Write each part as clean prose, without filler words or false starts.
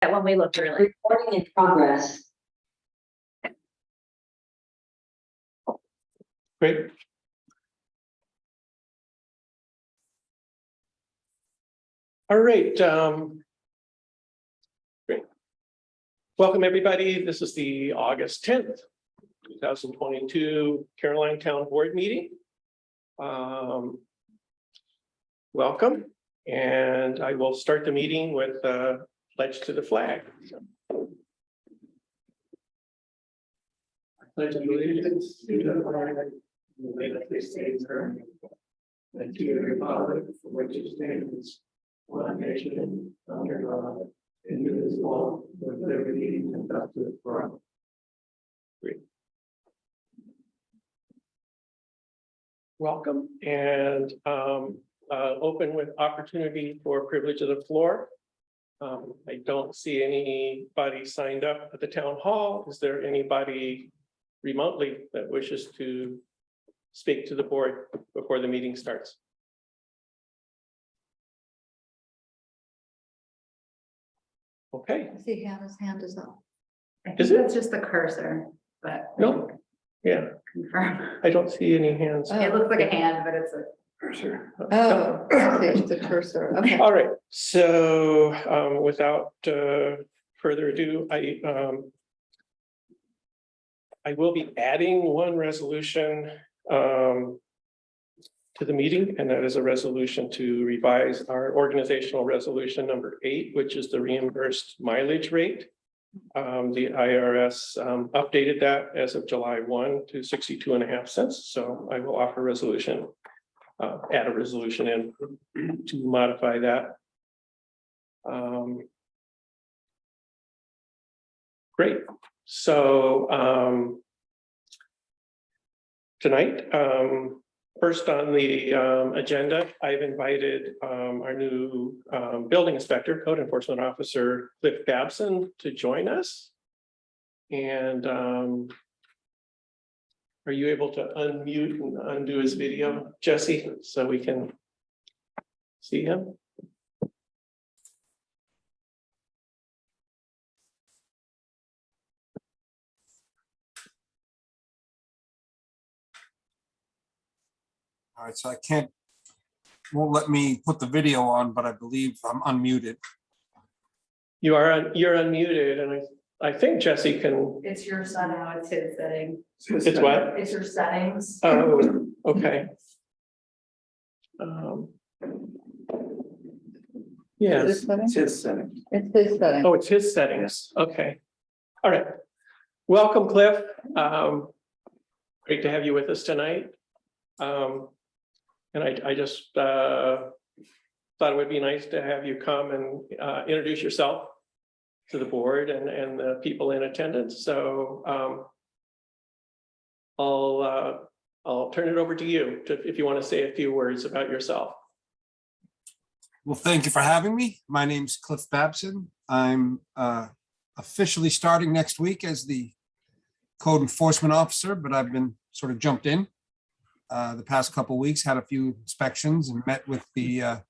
when we look early. Recording in progress. Great. All right. Great. Welcome, everybody. This is the August 10th, 2022 Caroline Town Board meeting. Welcome, and I will start the meeting with pledge to the flag. I pledge allegiance to the flag of the United States of America, and to the republic for which it stands, one nation under God, indivisible, with liberty and justice for all. Great. Welcome, and open with opportunity for privilege of the floor. I don't see anybody signed up at the town hall. Is there anybody remotely that wishes to speak to the board before the meeting starts? Okay. I see Hannah's hand is up. I Is think it? that's just the cursor, but. No. Yeah, Confirm. I don't see any hands. Oh. It looks like a hand, but it's a. Cursor. Oh, I see, it's the cursor, okay. All right, so without further ado, I will be adding one resolution to the meeting, and that is a resolution to revise our organizational resolution number 8, which is the reimbursed mileage rate. The IRS updated that as of July 1 to 62.5 cents. So I will offer resolution, add a resolution in to modify that. Great. So tonight, first on the agenda, I've invited our new building inspector, code enforcement officer, Cliff Babson, to join us. And are you able to unmute and undo his video, Jesse, so we can see him? All right, so won't let me put the video on, but I believe I'm unmuted. You're unmuted, and I think Jesse can. It's your son, how it's his setting. It's what? It's your settings. Oh, okay. Yes. Is this setting? It's his setting. It's his setting. Oh, it's his settings. Okay. All right. Welcome, Cliff. Great to have you with us tonight. And I just thought it would be nice to have you come and introduce yourself to the board and the people in attendance. So I'll turn it over to you if you want to say a few words about yourself. Well, thank you for having me. My name's Cliff Babson. I'm officially starting next week as the code enforcement officer, but I've been sort of jumped in the past couple of weeks, had a few inspections and met with the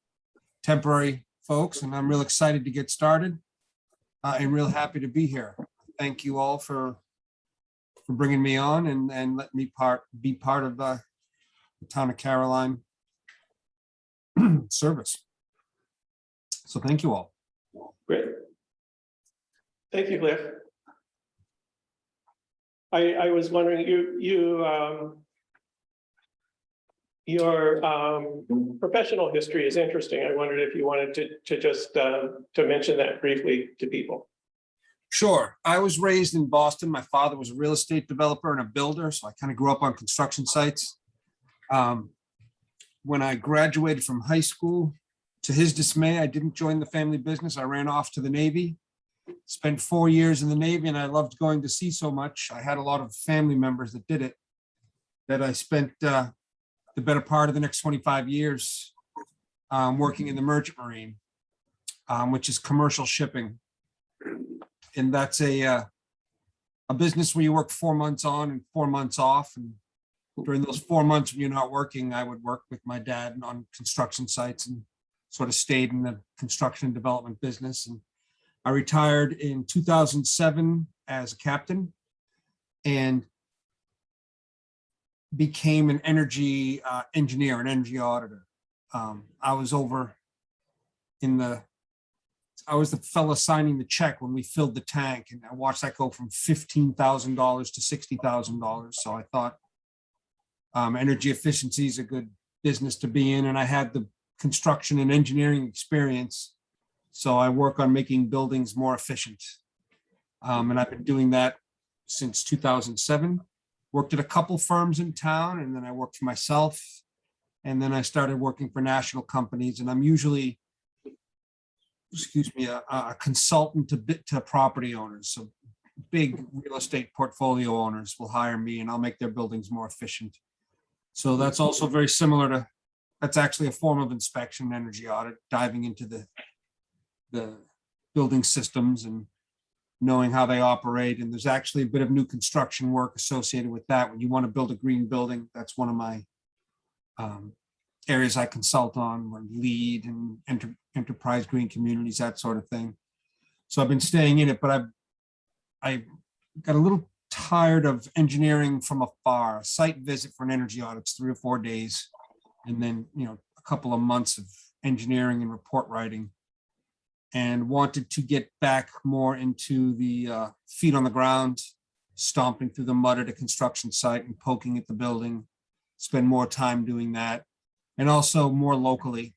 temporary folks, and I'm real excited to get started and real happy to be here. Thank you all for bringing me on and let me be part of the town of Caroline service. So thank you all. Great. Thank you, Cliff. I was wondering, your professional history is interesting. I wondered if you wanted to just to mention that briefly to people. Sure. I was raised in Boston. My father was a real estate developer and a builder, so I kind of grew up on construction sites. When I graduated from high school, to his dismay, I didn't join the family business. I ran off to the Navy, spent 4 years in the Navy, and I loved going to sea so much. I had a lot of family members that did it, that I spent the better part of the next 25 years working in the merchant marine, which is commercial shipping. And that's a business where you work 4 months on and 4 months off. And during those 4 months when you're not working, I would work with my dad on construction sites and sort of stayed in the construction and development business. And I retired in 2007 as a captain and became an energy engineer, an energy auditor. I was the fella signing the check when we filled the tank, and I watched that go from $15,000 to $60,000. So I thought energy efficiency is a good business to be in, and I had the construction and engineering experience. So I work on making buildings more efficient. And I've been doing that since 2007. Worked at a couple firms in town, and then I worked for myself. And then I started working for national companies, and I'm usually, a consultant to property owners. So big real estate portfolio owners will hire me, and I'll make their buildings more efficient. So that's also very similar to, that's actually a form of inspection, energy audit, diving into the building systems and knowing how they operate. And there's actually a bit of new construction work associated with that. When you want to build a green building, that's one of my areas I consult on, or lead and enterprise green communities, that sort of thing. So I've been staying in it, but I got a little tired of engineering from afar. A site visit for an energy audit, it's 3 or 4 days, and then a couple of months of engineering and report writing, and wanted to get back more into the feet on the ground, stomping through the mud at a construction site and poking at the building, spend more time doing that, and also more locally.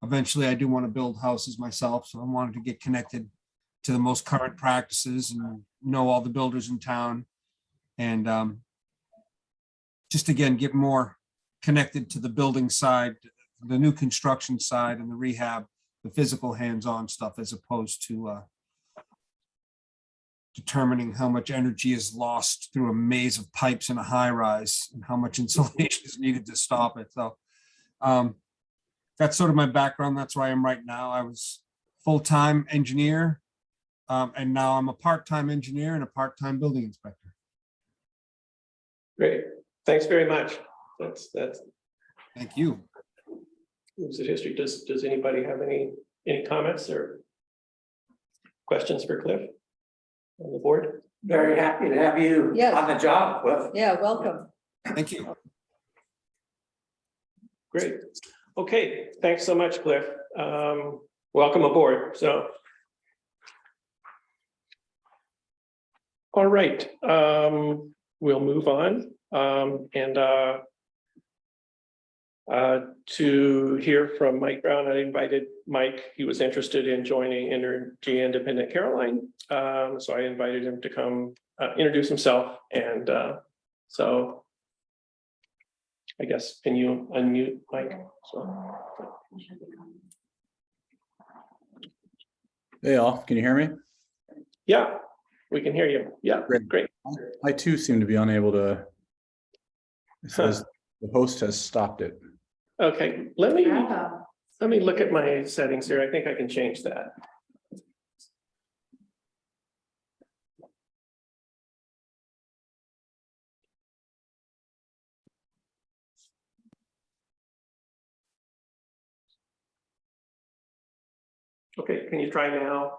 Eventually I do want to build houses myself, so I wanted to get connected to the most current practices and know all the builders in town, and just again get more connected to the building side, the new construction side, and the rehab, the physical hands-on stuff, as opposed to determining how much energy is lost through a maze of pipes in a high rise and how much insulation is needed to stop it. So that's sort of my background. That's where I am right now. I was full-time engineer, and now I'm a part-time engineer and a part-time building inspector. Great, thanks very much. That's Thank you. moves the history. Does anybody have any comments or questions for Cliff on the board? Very happy to have you Yes. on the job, Cliff. Yeah, welcome. Thank you. Great. Okay, thanks so much, Cliff. Welcome aboard. So. All right, we'll move on to hear from Mike Brown. I invited Mike. He was interested in joining Energy Independent Caroline. So I invited him to come introduce himself. And so I guess, can you unmute Mike? So. Hey all, can you hear me? Yeah, we can hear you. Yeah, great. I too seem to be unable to. It says the host has stopped it. Okay, let me look at my settings here. I think I can change that. Okay, can you try now?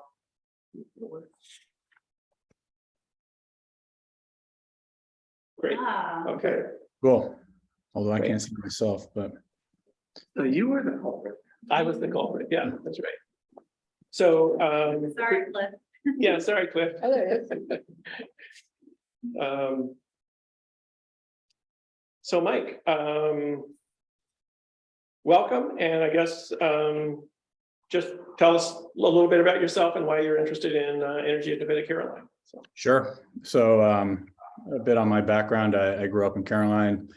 Great, okay. Cool. Although I Great. can't see myself, but So you were the culprit. I was the culprit. Yeah, that's right. So, Sorry, Cliff. yeah, sorry, Cliff. Oh, there it is. So Mike, welcome, and I guess just tell us a little bit about yourself and why you're interested in Energy Independent Caroline. So. sure. So a bit on my background. I grew up in Caroline.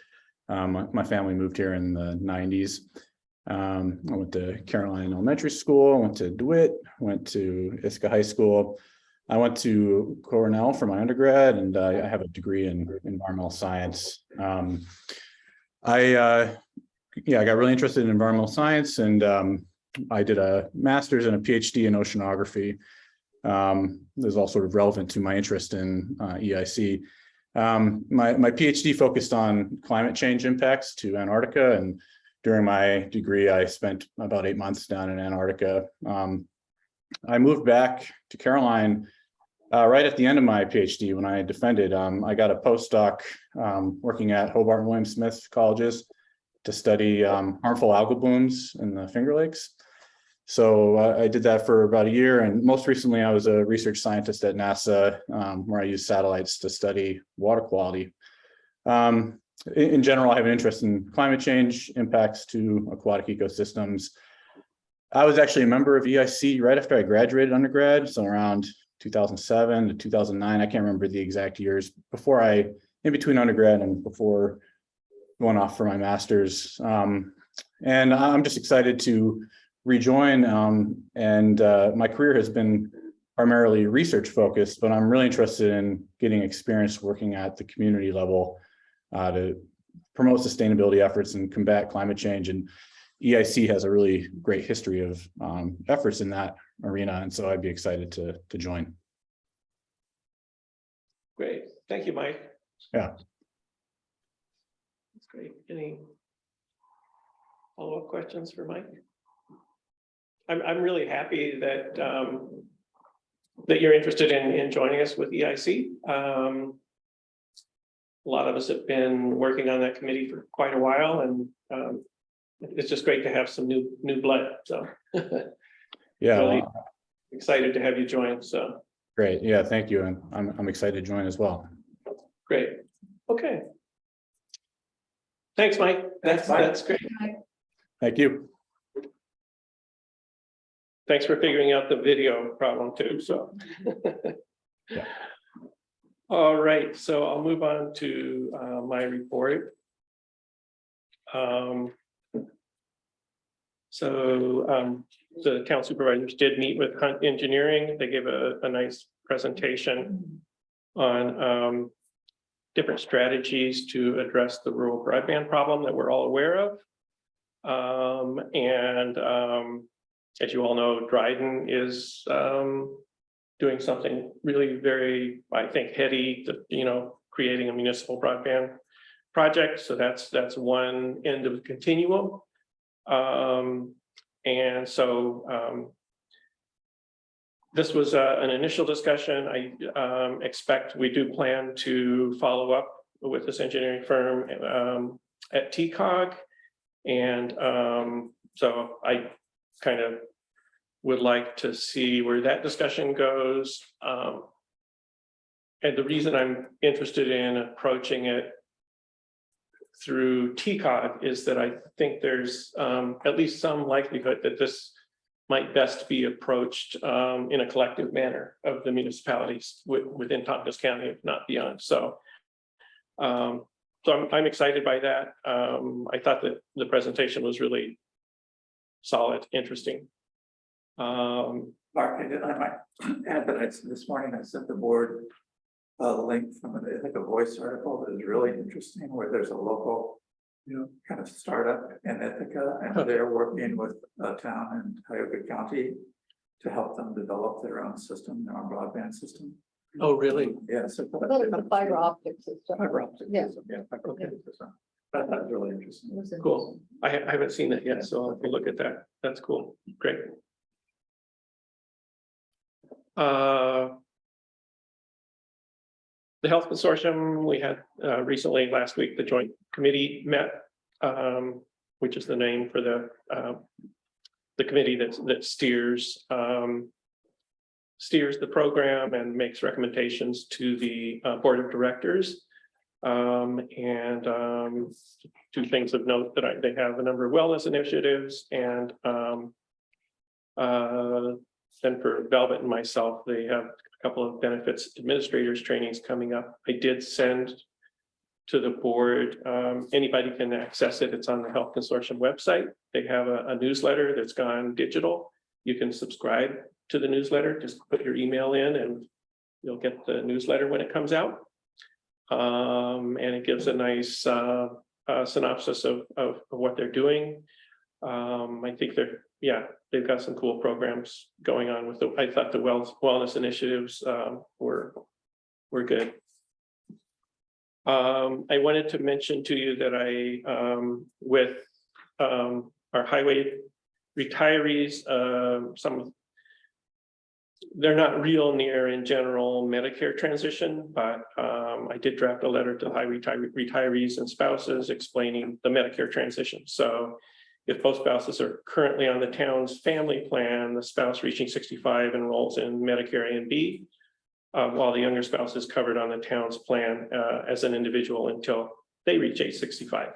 My family moved here in the 90s. I went to Caroline Elementary School, I went to DeWitt, went to Ithaca High School. I went to Cornell for my undergrad, and I have a degree in environmental science. I got really interested in environmental science, and I did a master's and a PhD in oceanography. This is all sort of relevant to my interest in EIC. My PhD focused on climate change impacts to Antarctica, and during my degree, I spent about 8 months down in Antarctica. I moved back to Caroline right at the end of my PhD when I defended. I got a postdoc working at Hobart and William Smith colleges to study harmful algal blooms in the Finger Lakes. So I did that for about a year, and most recently I was a research scientist at NASA, where I used satellites to study water quality. In general, I have an interest in climate change, impacts to aquatic ecosystems. I was actually a member of EIC right after I graduated undergrad, so around 2007 to 2009. I can't remember the exact years before in between undergrad and before going off for my master's. And I'm just excited to rejoin. My career has been primarily research focused, but I'm really interested in getting experience working at the community level to promote sustainability efforts and combat climate change. And EIC has a really great history of efforts in that arena. And so I'd be excited to join. Great. Thank you, Mike. Yeah. That's great. Any follow-up questions for Mike? I'm really happy that that you're interested in joining us with EIC. A lot of us have been working on that committee for quite a while, and it's just great to have some new blood. So Yeah. really excited to have you join. So Great. Yeah, thank you. And I'm excited to join as well. great. Okay. Thanks, Mike. Thanks, Mike. That's great. Thank you. Thanks for figuring out the video problem too, so. Yeah. All right, so I'll move on to my report. The town supervisors did meet with Hunt Engineering. They gave a nice presentation on different strategies to address the rural broadband problem that we're all aware of. As you all know, Dryden is doing something really very, I think, heady, creating a municipal broadband project. So that's one end of the continuum. This was an initial discussion. I expect we do plan to follow up with this engineering firm at TCOG. And so I kind of would like to see where that discussion goes. And the reason I'm interested in approaching it through TCOG is that I think there's at least some likelihood that this might best be approached in a collective manner of the municipalities within Tompkins County, if not beyond. So I'm excited by that. I thought that the presentation was really solid, interesting. Mark, I might add that this morning I sent the board a link from I think a Voice article that is really interesting, where there's a local, kind of startup in Ithaca, and they're working with a town in Tioga County to help them develop their own system, their own broadband system. Oh, really? Yeah. So The fiber optic system. fiber optic Yeah. system, yeah, fiber optic system. That was really interesting. It was Cool. I haven't seen that yet, so I'll have to look at that. That's cool. Great. The Health Consortium, we had recently last week, the joint committee met, which is the name for the committee that steers the program and makes recommendations to the board of directors. Two things of note that they have a number of wellness initiatives, and then for Velvet and myself, they have a couple of benefits administrators trainings coming up. I did send to the board, anybody can access it. It's on the Health Consortium website. They have a newsletter that's gone digital. You can subscribe to the newsletter, just put your email in and you'll get the newsletter when it comes out. And it gives a nice synopsis of what they're doing. I think they've got some cool programs going on with I thought the wellness initiatives were good. I wanted to mention to you that with our highway retirees, some they're not real near in general Medicare transition, but I did draft a letter to high retirees and spouses explaining the Medicare transition. So if both spouses are currently on the town's family plan, the spouse reaching 65 enrolls in Medicare A and B, while the younger spouse is covered on the town's plan as an individual until they reach age 65.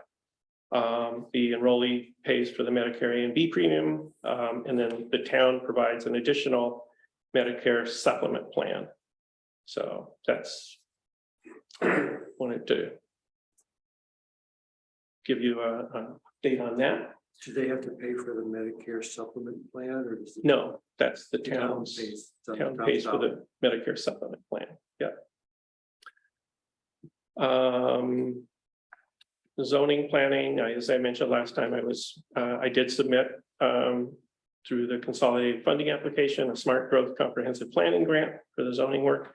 The enrollee pays for the Medicare A and B premium, and then the town provides an additional Medicare supplement plan. So that's wanted to give you a date on that. Do they have to pay for the Medicare supplement plan or does the No, that's the town town's, pays? town pays for the Medicare supplement plan, yeah. Zoning planning, as I mentioned last time, I did submit through the consolidated funding application, a smart growth comprehensive planning grant for the zoning work.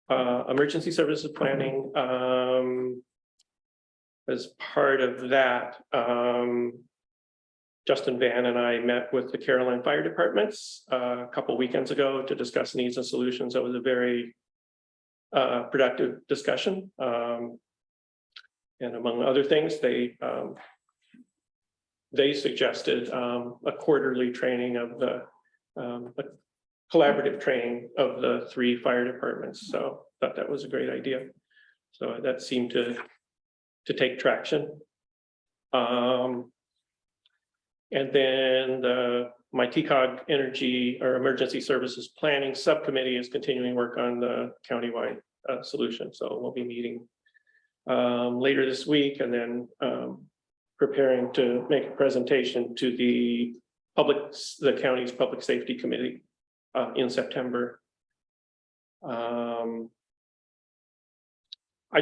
Emergency services planning, as part of that, Justin Van and I met with the Caroline Fire Departments a couple weekends ago to discuss needs and solutions. It was a very productive discussion. And among other things, they suggested a quarterly training of the a collaborative training of the 3 fire departments. So thought that was a great idea. So that seemed to take traction. And then my TCOG energy or emergency services planning subcommittee is continuing work on the countywide solution. So we'll be meeting later this week and then preparing to make a presentation to the county's public safety committee in September. I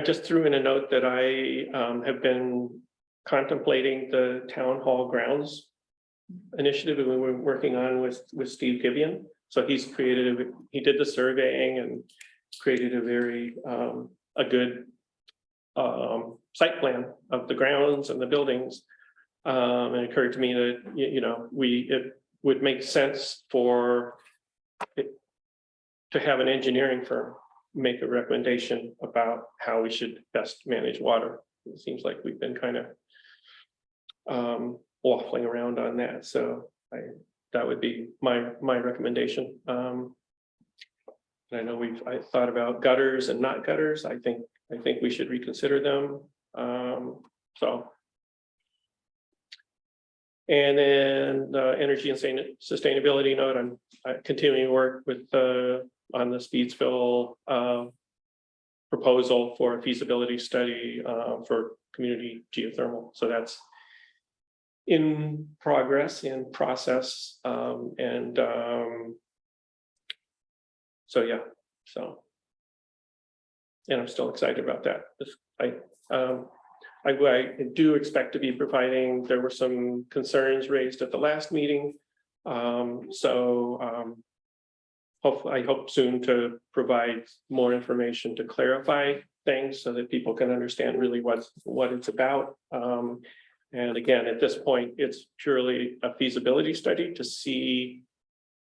just threw in a note that I have been contemplating the town hall grounds initiative that we were working on with Steve Gibeon. So he did the surveying and created a very a good site plan of the grounds and the buildings. And it occurred to me that it would make sense for it to have an engineering firm make a recommendation about how we should best manage water. It seems like we've been kind of waffling around on that. So that would be my recommendation. I know I thought about gutters and not gutters. I think we should reconsider them. And then the energy and sustainability note, I'm continuing to work with on the Speedsville proposal for a feasibility study for community geothermal. So that's in progress, in process, and I'm still excited about that. I do expect to be providing, there were some concerns raised at the last meeting. I hope soon to provide more information to clarify things so that people can understand really what it's about. And again, at this point, it's purely a feasibility study to see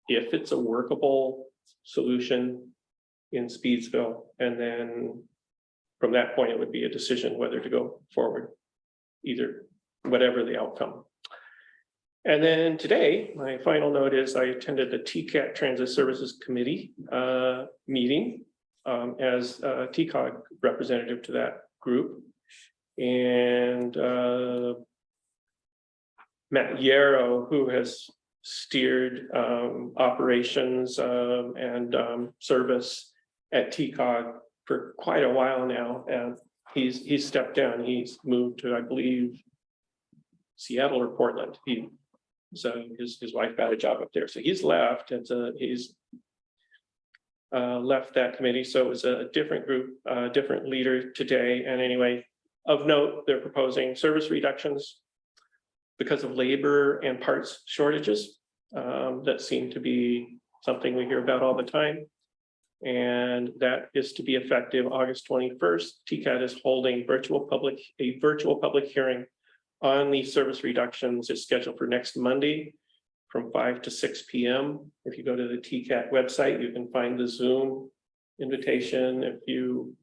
if it's a workable solution in Speedsville. And then from that point, it would be a decision whether to go forward, either whatever the outcome. And then today, my final note is I attended the TCAT Transit Services Committee meeting as a TCOG representative to that group. And Matt Yarrow, who has steered operations and service at TCOG for quite a while now, and he's stepped down. He's moved to, I believe, Seattle or Portland. So his wife got a job up there, so he's left, and he's left that committee. So it was a different group, different leader today. And anyway, of note, they're proposing service reductions because of labor and parts shortages. That seem to be something we hear about all the time. And that is to be effective August 21st. TCAT is holding a virtual public hearing on the service reductions. Is scheduled for next Monday. from 5 to 6 p.m. If you go to the TCAT website, you can find the Zoom invitation if you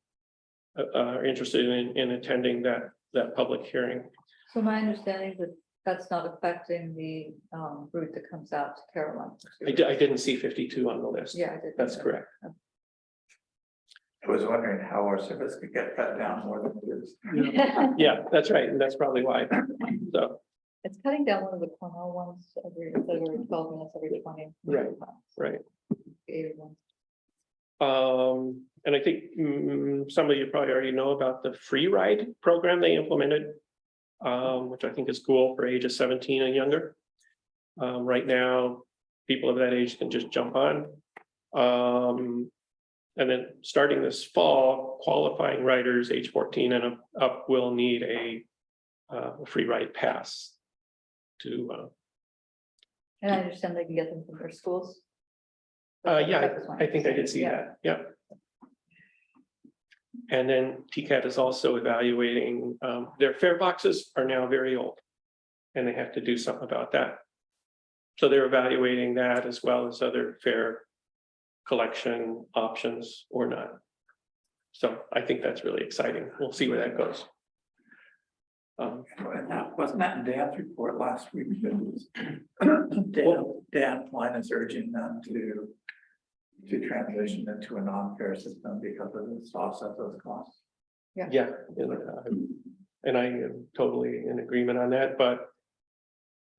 are interested in attending that public hearing. So my understanding is that that's not affecting the route that comes out to Caroline. I didn't see 52 on the list. Yeah, I did. That's correct. I was wondering how our service could get cut down more than it is. Yeah, that's right. And that's probably why. So, It's cutting down one of the Cornell ones every 12 minutes, every 20. Right. minutes. right. The 8 ones. And I think some of you probably already know about the free ride program they implemented, which I think is cool for ages 17 and younger. Right now, people of that age can just jump on. And then starting this fall, qualifying riders age 14 and up will need a free ride pass to, And I understand they can get them from their schools. yeah, I think I did see that, yeah. And then TCAT is also evaluating, their fare boxes are now very old. And they have to do something about that. So they're evaluating that as well as other fare collection options or not. So I think that's really exciting. We'll see where that goes. And that wasn't that in Dan's report last week? It was- Dan Klein is urging them to transition into a non-fare system because of this offset those costs. Yeah, and I am totally in agreement on that, but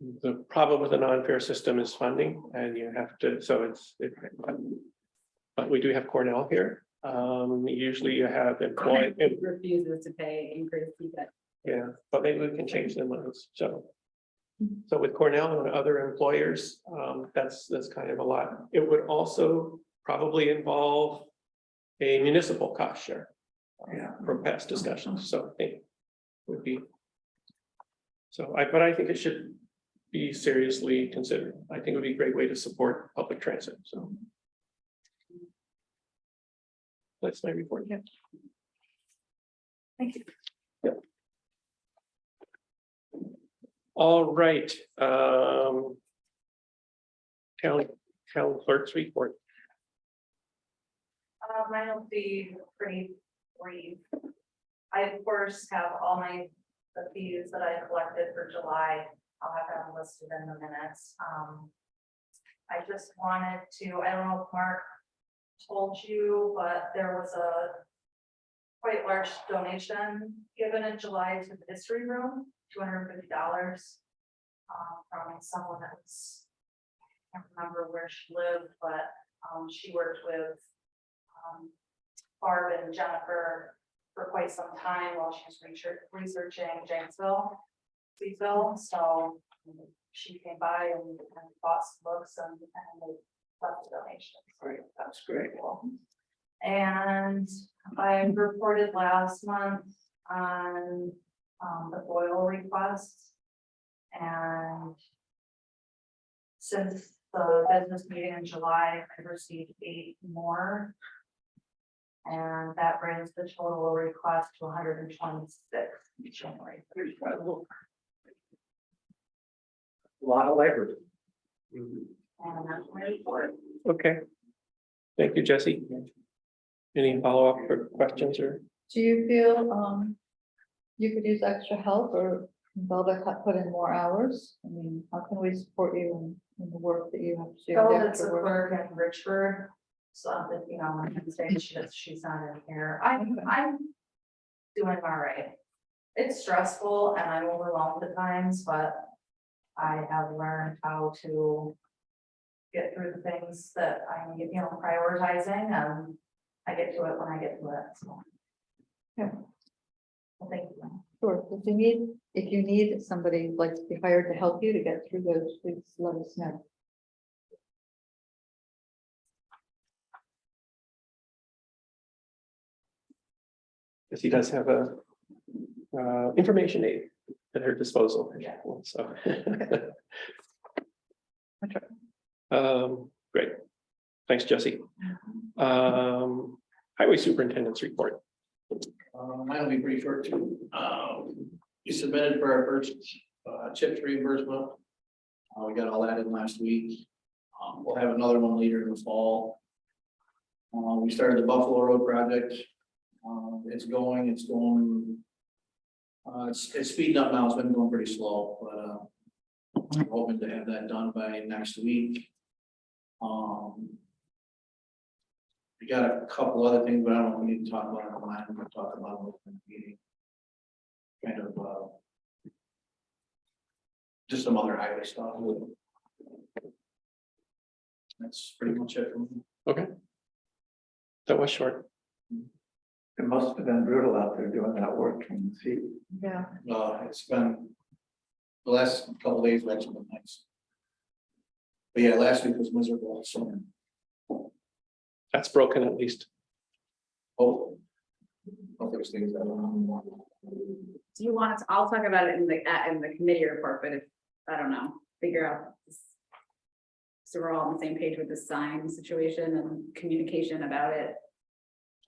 the problem with the non-fare system is funding, and you have to, so but we do have Cornell here. Usually you have employed, Refuses to pay increase. yeah, but maybe we can change their minds, so. So with Cornell and other employers, that's kind of a lot. It would also probably involve a municipal cost share. Yeah. From past discussions, so I think would be. So but I think it should be seriously considered. I think it would be a great way to support public transit, so. That's my report. Yeah. Thank you. Yep. All right. Town clerk's report. Mine will be pretty brief. I, of course, have all the fees that I collected for July. I'll have them listed in the minutes. I just wanted to, I don't know if Mark told you, but there was a quite large donation given in July to the history room, $250. From someone that was, I can't remember where she lived, but she worked with Barb and Jennifer for quite some time while she was researching Janesville, Cecil. So she came by and bought some books and they left the donation. Great, that's great. And I reported last month on the oil requests. And since the business meeting in July, I've received 8 more. And that brings the total request to 126 in January. A lot of labor. And that's my report. Okay. Thank you, Jesse. Any follow-up or questions or? Do you feel you could use extra help, or Velda put in more hours? I mean, how can we support you in the work that you have to do? So the that's extra a work? clerk in Richford. So that, you know, I can say she's not in here. I'm doing all right. It's stressful and I'm overwhelmed at times, but I have learned how to get through the things that I need, you know, prioritizing, and I get to it when I get to it. So. Yeah. Well, thank you. Sure, if you need somebody like to be hired to help you to get through those, please let us know. Because he does have a information aid at her disposal. Yeah. So. Okay. Great. Thanks, Jesse. Highway Superintendent's report. I'll be pretty short too. We submitted for our first CHIPS reimbursement. We got all that in last week. We'll have another one later in the fall. We started the Buffalo Road project. It's going. It's speeding up now. It's been going pretty slow, but I'm hoping to have that done by next week. We got a couple other things, but I don't know if we need to talk about it online. We'll talk about it in the meeting. Kind of, just some other highway stuff. That's pretty much it for me. Okay. That was short. It must have been brutal out there doing that work in the heat. Yeah, It's been, the last couple of days have actually been nice. But yeah, last week was miserable, so. That's broken at least. Hope there's things that. Do you want to, I'll talk about it in the committee report, but if, I don't know, figure out. So we're all on the same page with the sign situation and communication about it.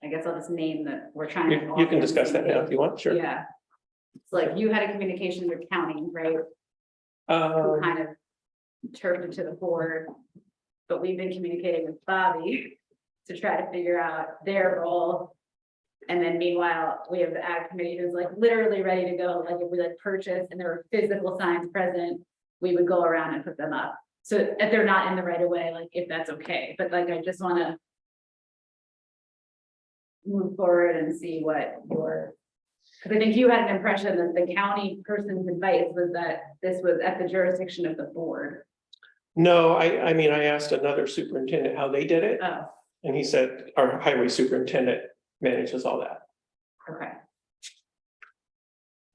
I guess I'll just name that we're trying. to You can discuss that now if you want, sure. Yeah. It's like you had a communication with county, right? Who Um, kind of turfed it to the board. But we've been communicating with Bobby to try to figure out their role. And then meanwhile, we have the ag committee who's like literally ready to go. Like if we like purchase and there were physical signs present, we would go around and put them up. So if they're not in the right of way, like if that's okay, but like I just wanna move forward and see what your, because I think you had an impression that the county person's advice was that this was at the jurisdiction of the board. no, I mean, I asked another superintendent how they did it, Oh, and he said our highway superintendent manages all that. okay,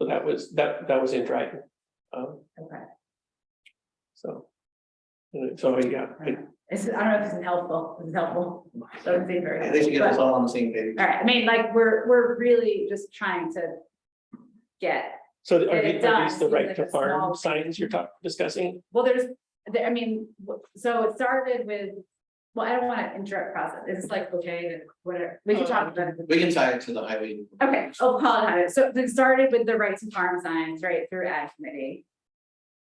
So that was in Dryden. okay. So. So, yeah, I don't know if this is helpful, doesn't seem very. They should get us helpful, all on the same page. but- All right, I mean, like, we're really just trying to get, so Get are it these done, the seems right like to a small farm thing. signs you're discussing? well, I mean, so it started with, well, I don't want to interrupt process, it's like, okay, whatever, we can talk about it. We can tie it to the highway. Okay, I'll call it how it is. So it started with the right to farm signs, right, through ag committee.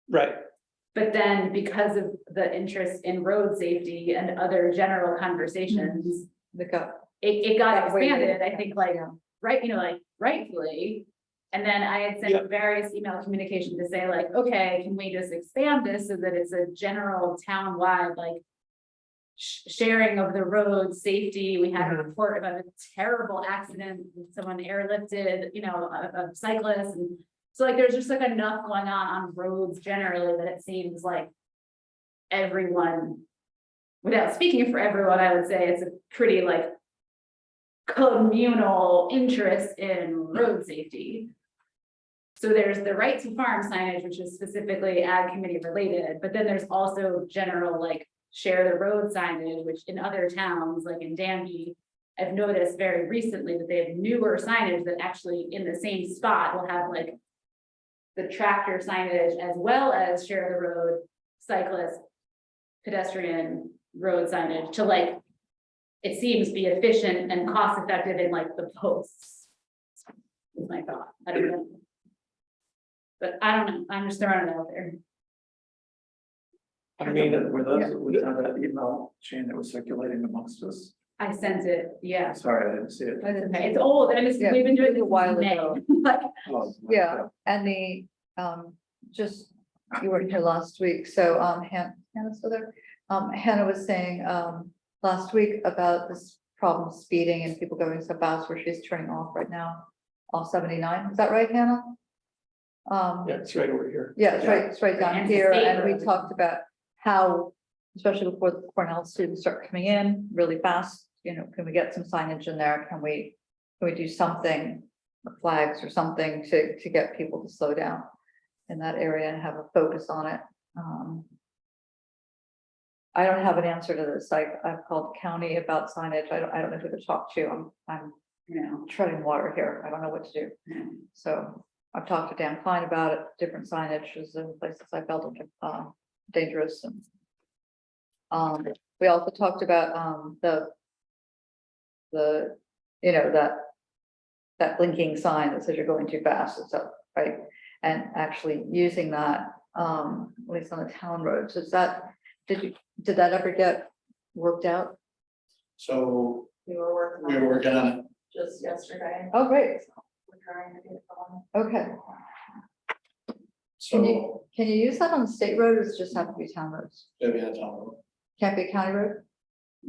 Right, But then because of the interest in road safety and other general conversations, the gut. it got That way, expanded, I think, like, yeah. right, like rightfully. And then I had Yep. sent various email communication to say like, okay, can we just expand this so that it's a general town-wide, like. Sharing of the road safety, we had a Mhm. report about a terrible accident, someone airlifted, a cyclist and. So like, there's just like enough going on roads generally that it seems like. Everyone, without speaking for everyone, I would say it's a pretty like. Communal interest in road safety. So there's the right to farm signage, which is specifically ag committee related, but then there's also general like share the road signage, which in other towns, like in Danby. I've noticed very recently that they have newer signage that actually in the same spot will have like. The tractor signage as well as share the road, cyclist. Pedestrian road signage to like. It seems be efficient and cost effective in like the posts. Is my thought, I don't know. But I don't know, I'm just throwing it out there. I mean, Were those, was that email chain that was circulating amongst us? I sent it, yeah. Sorry, I didn't see it. I didn't Okay, see it's that. old, and it's, Yeah, we've been doing it was this a while since May. ago. Like, Oh, Yeah, and just, you weren't here last week, so, Hannah's still there. Hannah was saying, last week about this problem speeding and people going so fast where she's turning off right now. Off 79, is that right, Hannah? yeah, it's right over here. Yeah, it's right down And here, state and we road. talked about how, especially before the Cornell students start coming in really fast, can we get some signage in there? Can we do something, flags or something to get people to slow down in that area and have a focus on it? I don't have an answer to this. I've called county about signage. I don't know who to talk to. I'm treading water here. I don't know what to do. So I've talked to Dan Klein about it, different signages in places I felt dangerous and. We also talked about that blinking sign that says you're going too fast and stuff, right? And actually using that At least on the town roads. Is that, did that ever get worked out? So We were working we on were it working on it. just yesterday. Oh, great. We're trying to get it going. Okay. So Can you use that on the state road or does it just have to be town roads? it'll be on town road. Can't be a county road?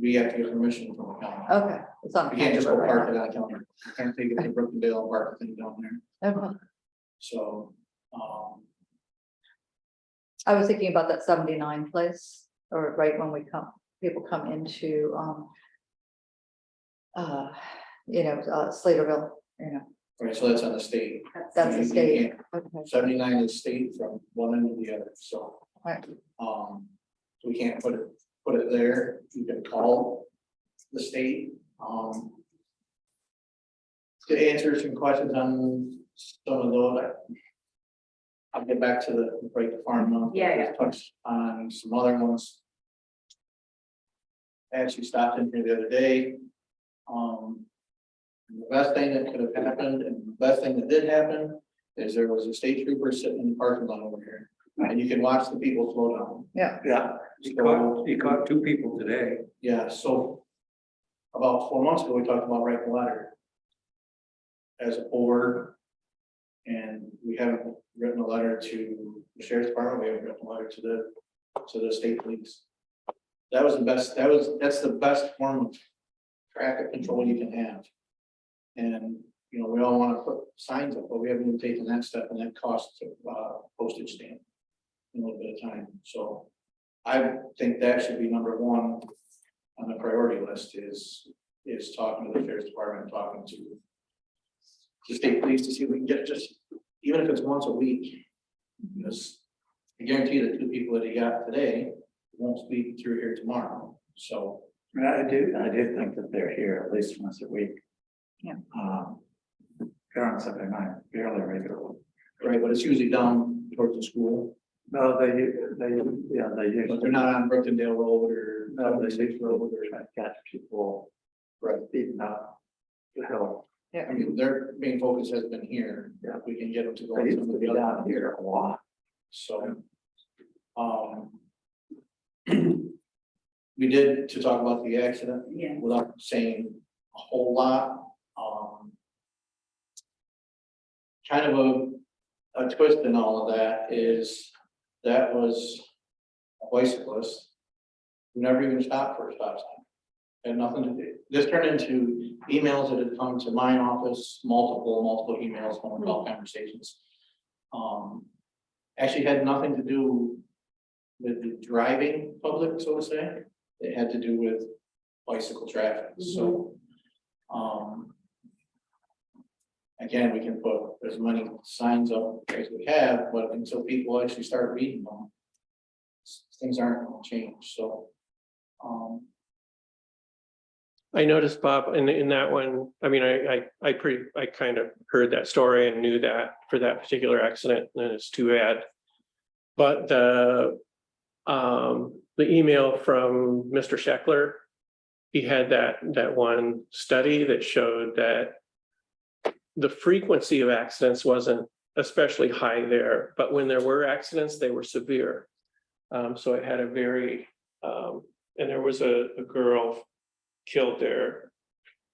We have to get permission from the county. Okay, it's on. a We can't county just go road right park it on county. We can't take it to Brookendale and park the thing down there. now. Okay. So, I was thinking about that 79 place, or right when people come into, Slaterville, right, so that's on the state. that's the You state. can't- Okay, 79 is state from one end to the other, so. right. We can't put it there. You can call the state, to answer some questions on some of those. I'll get back to the break the farm now. Yeah. Touch on some other ones. I actually stopped in here the other day. And the best thing that could have happened, and the best thing that did happen, is there was a state trooper sitting in the parking lot over here. And you can watch the people slow down. Yeah, So, He caught two people today. yeah, so about 4 months ago, we talked about writing a letter as a board. And we haven't written a letter to the sheriff's department, we haven't written a letter to the state police. That was the best, that's the best form of traffic control you can have. And, we all want to put signs up, but we haven't even taken that step, and that costs postage stamp in a little bit of time, so. I think that should be number one on the priority list is talking to the sheriff's department, talking to the state police to see if we can get just, even if it's once a week. Because I guarantee the two people that he got today won't speak through here tomorrow, so. I do think that they're here at least once a week. Yeah. They're on 79 fairly regularly. Right, but it's usually down towards the school, No, they but usually. they're not on Brookendale Road or. No, they State Road or. try to catch people Right. beating up the hill. I mean, their main focus has been here. Yeah. We can get them to go. They on used some to of be the other down ones. here a lot. So. We did to talk about the accident. Yeah. Without saying a whole lot, kind of a twist in all of that is, that was a bicyclist who never even stopped for a stop sign. Had nothing to do, this turned into emails that had come to my office, multiple emails, phone call conversations. Actually had nothing to do with the driving public, so to say. It had to do with bicycle traffic, so. Again, we can put as many signs up as we have, but until people actually start reading them, things aren't gonna change, so. I noticed, Bob, in that one, I mean, I kind of heard that story and knew that for that particular accident, and it's too bad. But the email from Mr. Scheckler, he had that one study that showed that the frequency of accidents wasn't especially high there, but when there were accidents, they were severe. So it had a very, and there was a girl killed there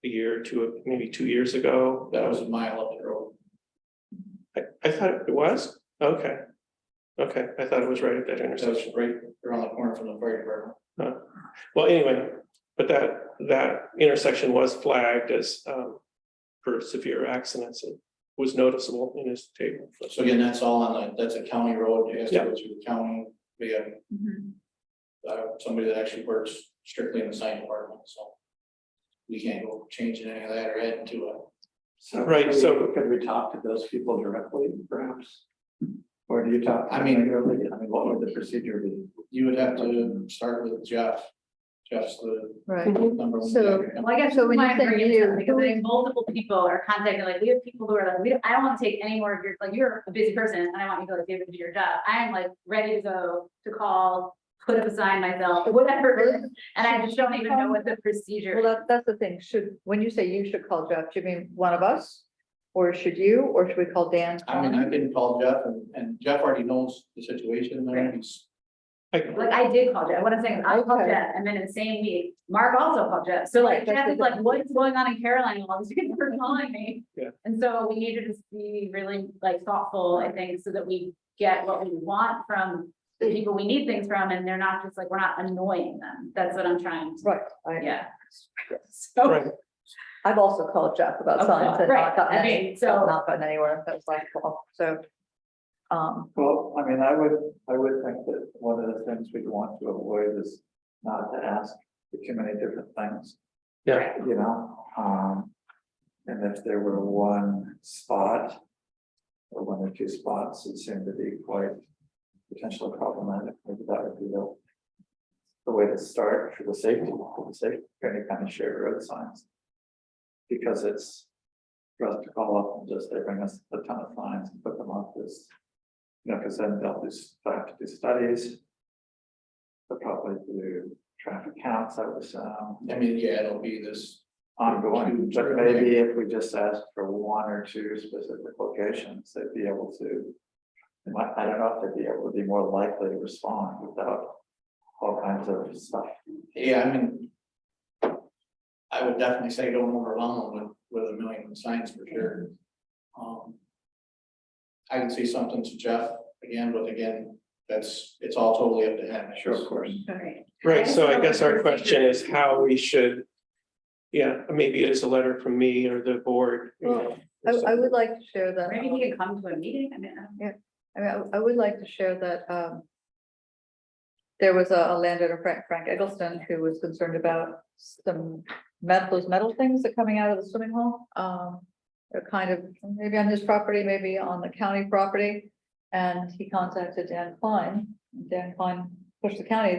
a year or two, maybe 2 years ago. That was a mile up the road. I thought it was, okay. Okay, I thought it was right at that So it's intersection. right around the corner from the fire department. Well, anyway, but that intersection was flagged as for severe accidents. It was noticeable in his table. So again, that's all on that's a county road, it has to Yeah. go through the county via somebody that actually works strictly in the sign department, so. We can't go changing any of that or adding to it. So Right, so- could we talk to those people directly, perhaps? Or do you talk? to I them mean- regularly? I mean, what would the procedure be? You would have to start with Jeff. Jeff's the Right. number one. So- guy. Well, I guess So when you my say bring it you, up, because who like is- multiple people are contacting, like, we have people who are like, I don't want to take any more of your, like, you're a busy person and I want you to go give it to your job. I am like ready to go to call, put up a sign myself, whatever. And I just don't even know what the procedure. Well, that's the thing. When you say you should call Jeff, do you mean one of us? Or should you, or should we call Dan? I mean, I can call Jeff and Jeff already knows the situation there. He's, Like I did call Jeff, what I'm saying, is I called Okay. Jeff, and then in the same week, Mark also called Jeff, so like Right, Jeff is that's like, what is going on in Caroline, and all these people are calling me. Yeah. And so we need to just be really like thoughtful, I think, so that we get what we want from the people we need things from, and they're not just like, we're not annoying them, that's what I'm trying to, Right, yeah. So, Right. I've also called Jeff about Okay, signs and right, not gotten I mean, any, so- not gotten anywhere, that's my fault, so. Well, I mean, I would think that one of the things we'd want to avoid is not to ask for too many different things, Yeah, you know? And if there were one spot or one or two spots that seemed to be quite potentially problematic, maybe that would be the way to start for the safety, any kind of shared road signs. Because it's for us to call up and just, they bring us a ton of signs and put them up this. You know, because then they'll have to do studies. They'll probably do traffic counts, I would assume, I mean, yeah, it'll be this. ongoing, but maybe if we just asked for one or two specific locations, they'd be able to. I don't know if they'd be able to be more likely to respond without all kinds of stuff. Yeah, I mean. I would definitely say don't overwhelm them with a million signs for sure. I can see something to Jeff again, but again, it's all totally up to him. Sure, of course. right. right, so I guess our question is how we should. Yeah, maybe it is a letter from me or the board. you know, Well, or I would like to share that. Maybe he can come to a meeting, I mean, I mean, I would like to share that, there was a landowner, Frank Eggleston, who was concerned about some those metal things that are coming out of the swimming hole. They're kind of, maybe on his property, maybe on the county property. And he contacted Dan Klein. Dan Klein pushed the county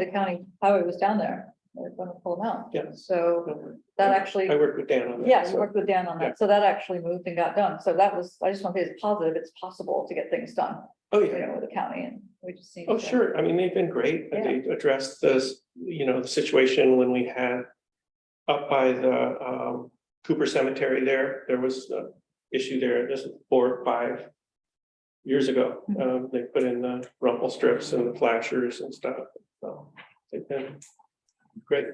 highway was down there. They're gonna pull them out. Yeah. So that actually. I worked with Dan on that. Yeah, we so- worked with Dan on yeah. that, so that actually moved and got done, so that was, I just want to say it's positive, it's possible to get things done, Oh, you yeah. know, with the county, and we just need. Oh, to- sure. I mean, they've been great. And they addressed this, the situation when we had up by the Cooper Cemetery there was an issue there, just 4 or 5 years ago. They put in the rumple strips and the flashers and stuff. So they've been great.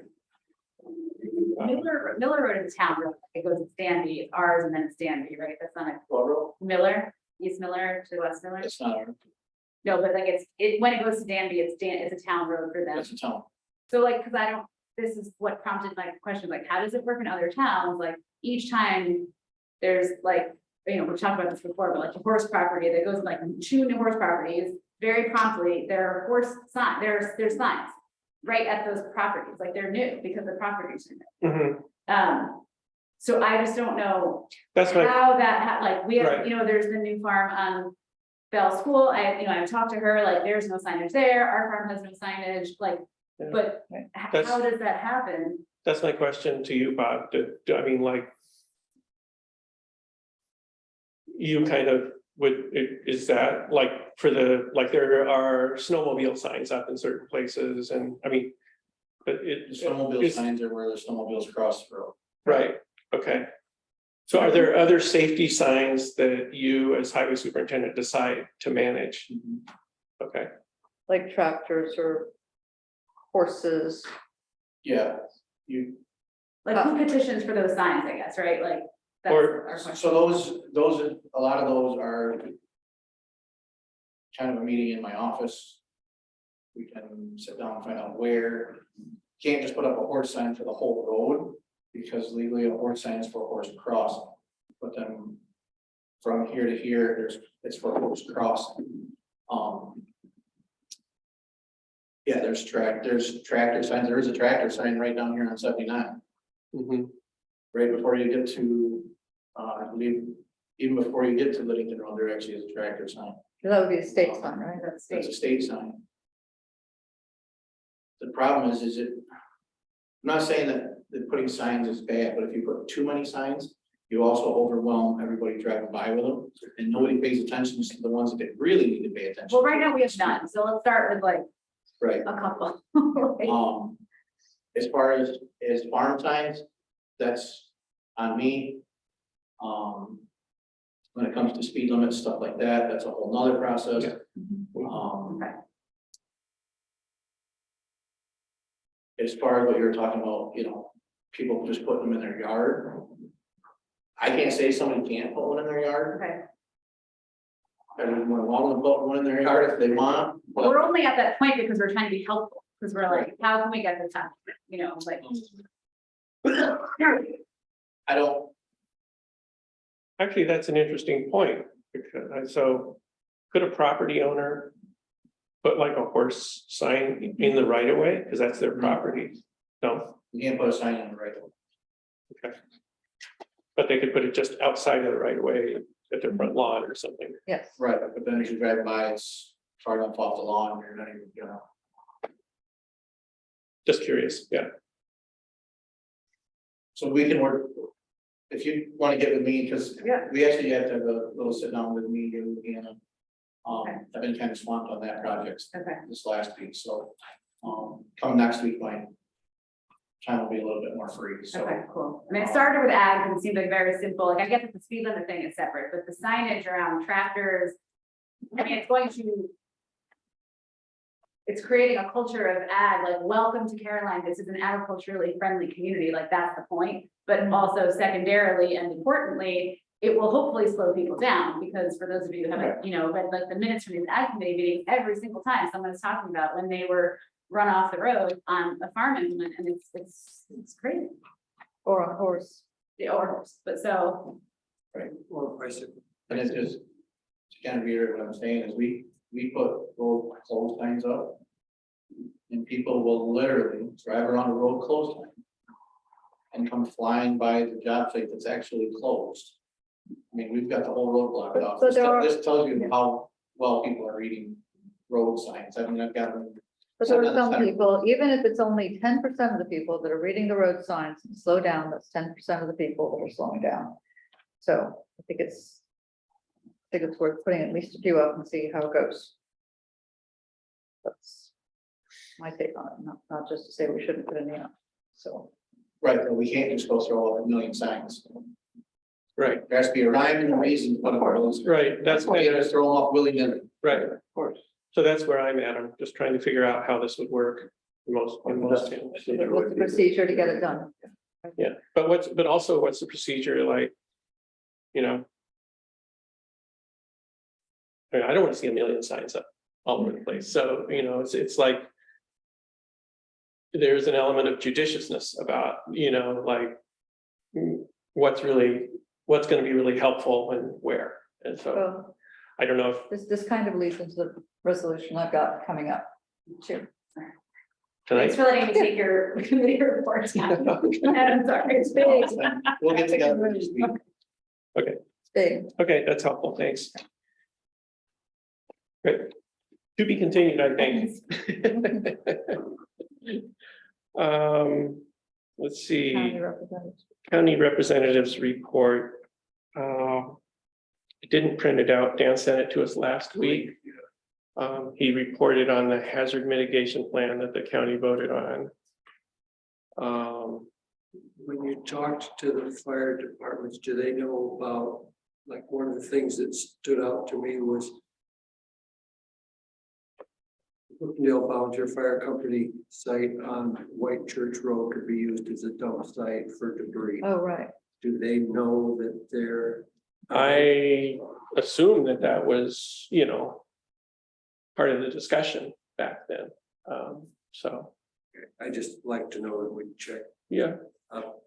Miller Road is a town road, it goes to Stanby, it's ours, and then it's Stanby, right, that's not it. Miller, East Miller to West Miller, It's not, no, but like when it goes to Danby, it's a town road for them. it's a town. So like, cause this is what prompted my question, like, how does it work in other towns, like, each time there's like, we've talked about this before, but like a horse property that goes like 2 new horse properties, very promptly, there are there's signs right at those properties, like they're new because the properties are new. Mhm. So I just don't know That's my, how like, we have, Right. there's the new farm on Bell School, I've talked to her, like, there's no signage there, our farm has no signage, like, Yeah. but That's- how does that happen? that's my question to you, Bob. I mean, like. You kind of is that like for there are snowmobile signs up in certain places and I mean. But The snowmobile it's- signs are where the snowmobiles cross the road. Right, okay. So are there other safety signs that you as highway superintendent decide to manage? Okay, Like tractors or horses, Yeah, Like, who petitions for those signs, I guess, right, like, that's Or- our question. so a lot of those are kind of a meeting in my office. We can sit down and find out where, can't just put up a horse sign for the whole road, because legally a horse sign is for a horse crossing. But then from here to here, it's for horse crossing. Yeah, there's tractor signs, there is a tractor sign right down here on 79. mhm, Right before you get to, I believe, even before you get to Livingston Road, there actually is a tractor sign. that would be a state sign, right? That's That's a state. state sign. The problem is I'm not saying that putting signs is bad, but if you put too many signs, you also overwhelm everybody driving by with them, and nobody pays attention to the ones that they really need to pay attention. Well, right now we have none, so let's start with like Right, a couple. Like, as far as farm signs, that's on me. When it comes to speed limits, stuff like that, that's a whole nother process. Yeah. Okay. As far as what you were talking about, you know, people just putting them in their yard. I can't say somebody can't put one in their yard. Okay. Everyone would want to put one in their yard if they want, but We're only at that point because we're trying to be helpful, because we're like, how can we get this done? You know, like. I don't, Actually, that's an interesting point, because so could a property owner put like a horse sign in the right of way, because that's their property? No, you can't put a sign in the right of way. okay. But they could put it just outside of the right of way at their front lawn or something. Yes. Right, but then as you drive by, it's far enough off the lawn, you're not even, you know. Just curious, yeah. So we can work, if you want to get with me, because Yeah. we actually had to have a little sit down with me and Leanna. Okay. I've been kind of swamped on that project Okay, this last week, so, come next week, my time will be a little bit more free, so. okay, cool. I mean, it started with ag, and it seemed like very simple, like I get that the speed limit thing is separate, but the signage around tractors. I mean, it's going to. It's creating a culture of ag, like, welcome to Caroline, this is an agriculturally friendly community, like, that's the point. But also secondarily and importantly, it will hopefully slow people down, because for those of you who haven't, you know, read like the minutes from these ag committee meetings, every single time someone is talking about when they were run off the road on a farm implement, and it's crazy. Or on a horse. The horse, but so, Or bicycle. And it's just, to kind of reiterate what I'm saying, is we put road closed signs up. And people will literally drive around a road closed sign. And come flying by the job site that's actually closed. I mean, we've got the whole road blocked off. But there are- This tells you how well people are reading road signs. I mean, I've got them. But there are Sometimes some better. people, even if it's only 10% of the people that are reading the road signs, slow down, that's 10% of the people that are slowing down. So I think it's worth putting at least a few up and see how it goes. That's my take on it, not just to say we shouldn't put any up, so. Right, but we can't just go throw up a million signs. Right, There has to be a rhyme and a reason to put up a road sign. right, that's, You can't just throw them up willy-nilly. right, Of course. so that's where I'm at, I'm just trying to figure out how this would work in most towns. What's the procedure to get it done? Yeah, but also what's the procedure like? You know? I mean, I don't want to see a million signs up all over the place, so, you know, it's like. There's an element of judiciousness about, you know, like. What's gonna be really helpful and where, and so, Well, I don't know if this kind of leads into the resolution I've got coming up. Sure. thanks tonight. for letting me take your committee reports. Kathy. I'm sorry, it's big. We'll get together next week. Big. Okay, that's helpful, thanks. Great. To be continued, I think. Let's see. County representative. County representatives report. I didn't print it out. Dan sent it to us last week. He reported on the hazard mitigation plan that the county voted on. When you talked to the fire departments, do they know about, like, one of the things that stood out to me was Brookendale Volunteer Fire Company site on White Church Road could be used as a dump site for debris. Oh, right. Do they know that they're? I assume that was, you know, part of the discussion back then. So, I just like to know that we check. yeah, I'll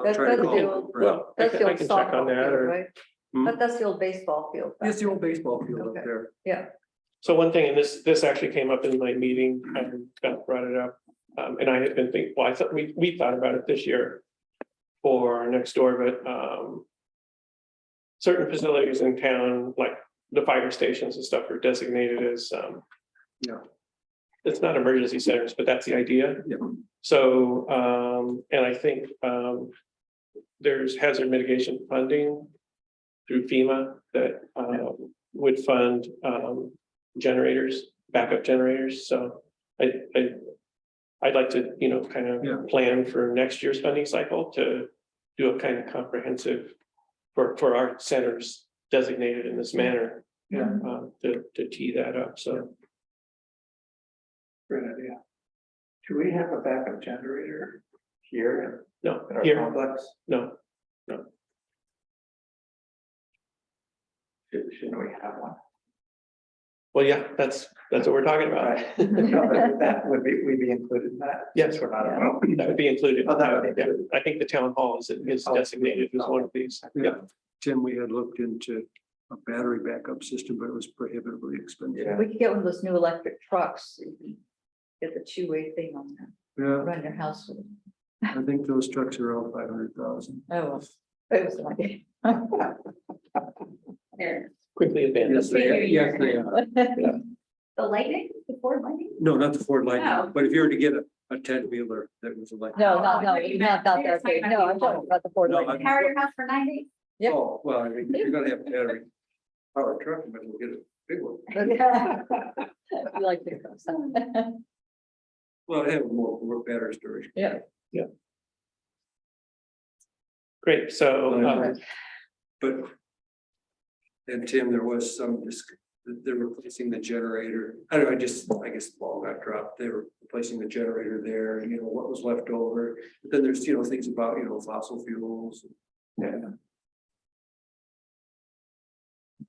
That's try to the call old- them. well, I That's the can old check on softball that field, or. right? Hmm? But that's the old baseball field. back It's the old baseball field Okay. up there. Yeah, So one thing, and this actually came up in my meeting, Beth brought it up, and I had been thinking, well, I thought we thought about it this year. For next door, but certain facilities in town, like the fire stations and stuff are designated as Yeah. it's not emergency centers, but that's the idea. Yeah. So and I think there's hazard mitigation funding through FEMA that would fund generators, backup generators, so I'd like to, you know, kind Yeah. of plan for next year's funding cycle to do a kind of comprehensive for our centers, designated in this manner, Yeah, to tee that up, so. great idea. Do we have a backup generator here No, in our here, complex? no, Shouldn't we have one? well, yeah, that's what we're talking about. Right. No, but that would be, we'd be included in that. Yes. We're not. That would be included. Oh, that would be Yeah, included. I think the town hall is Oh. designated as one of these. Yeah, Tim, we had looked into a battery backup system, but it was prohibitively expensive. Yeah. We could get one of those new electric trucks. Get the two-way thing on there, Yeah, run your house with it. I think those trucks are around 500,000. Oh, well, it was like. There. quickly abandoned. Yes, they are. Yes, they are. The Lightning, the Ford Lightning? No, not the Ford Oh. Lightning, but if you were to get a 10-wheeler that was electric. No, Oh, not, no, I thought you not meant- that big. No, I'm talking about the Ford No, Lightning. Power your house for 9 days? Yep. Oh, well, I mean, if you're gonna have a battery powered truck, you might as well get a big one. You like big trucks. Well, I have more battery storage. Yeah. Great, so, But. And Tim, there was some, they're replacing the generator. I don't know, I guess the ball got dropped. They were replacing the generator there, and what was left over. But then there's, things about, fossil fuels. Yeah.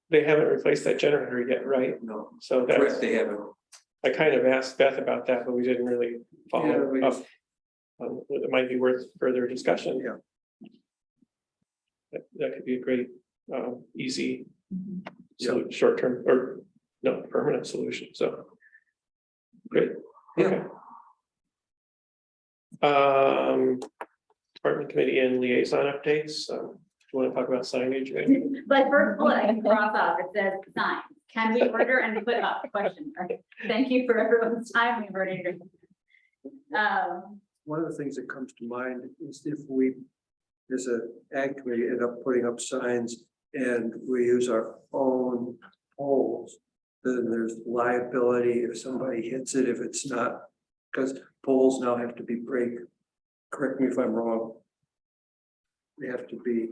they haven't replaced that generator yet, right? No, So correct, that's, they haven't. I kind of asked Beth about that, but we didn't really Yeah, follow we up. just- It might be worth further discussion. Yeah. That could be a great, easy, Yeah. short-term or no, permanent solution, so. Great. Yeah. Okay. Department committee and liaison updates, do you want to talk about signage? Randy? But first bullet, I can cross off, it says sign, can we order and put up, question mark. Thank you for everyone's time, we've already. One of the things that comes to mind is if we, as a ag committee, end up putting up signs and we use our own poles, then there's liability if somebody hits it, if it's not, because poles now have to be correct me if I'm wrong. They have to be,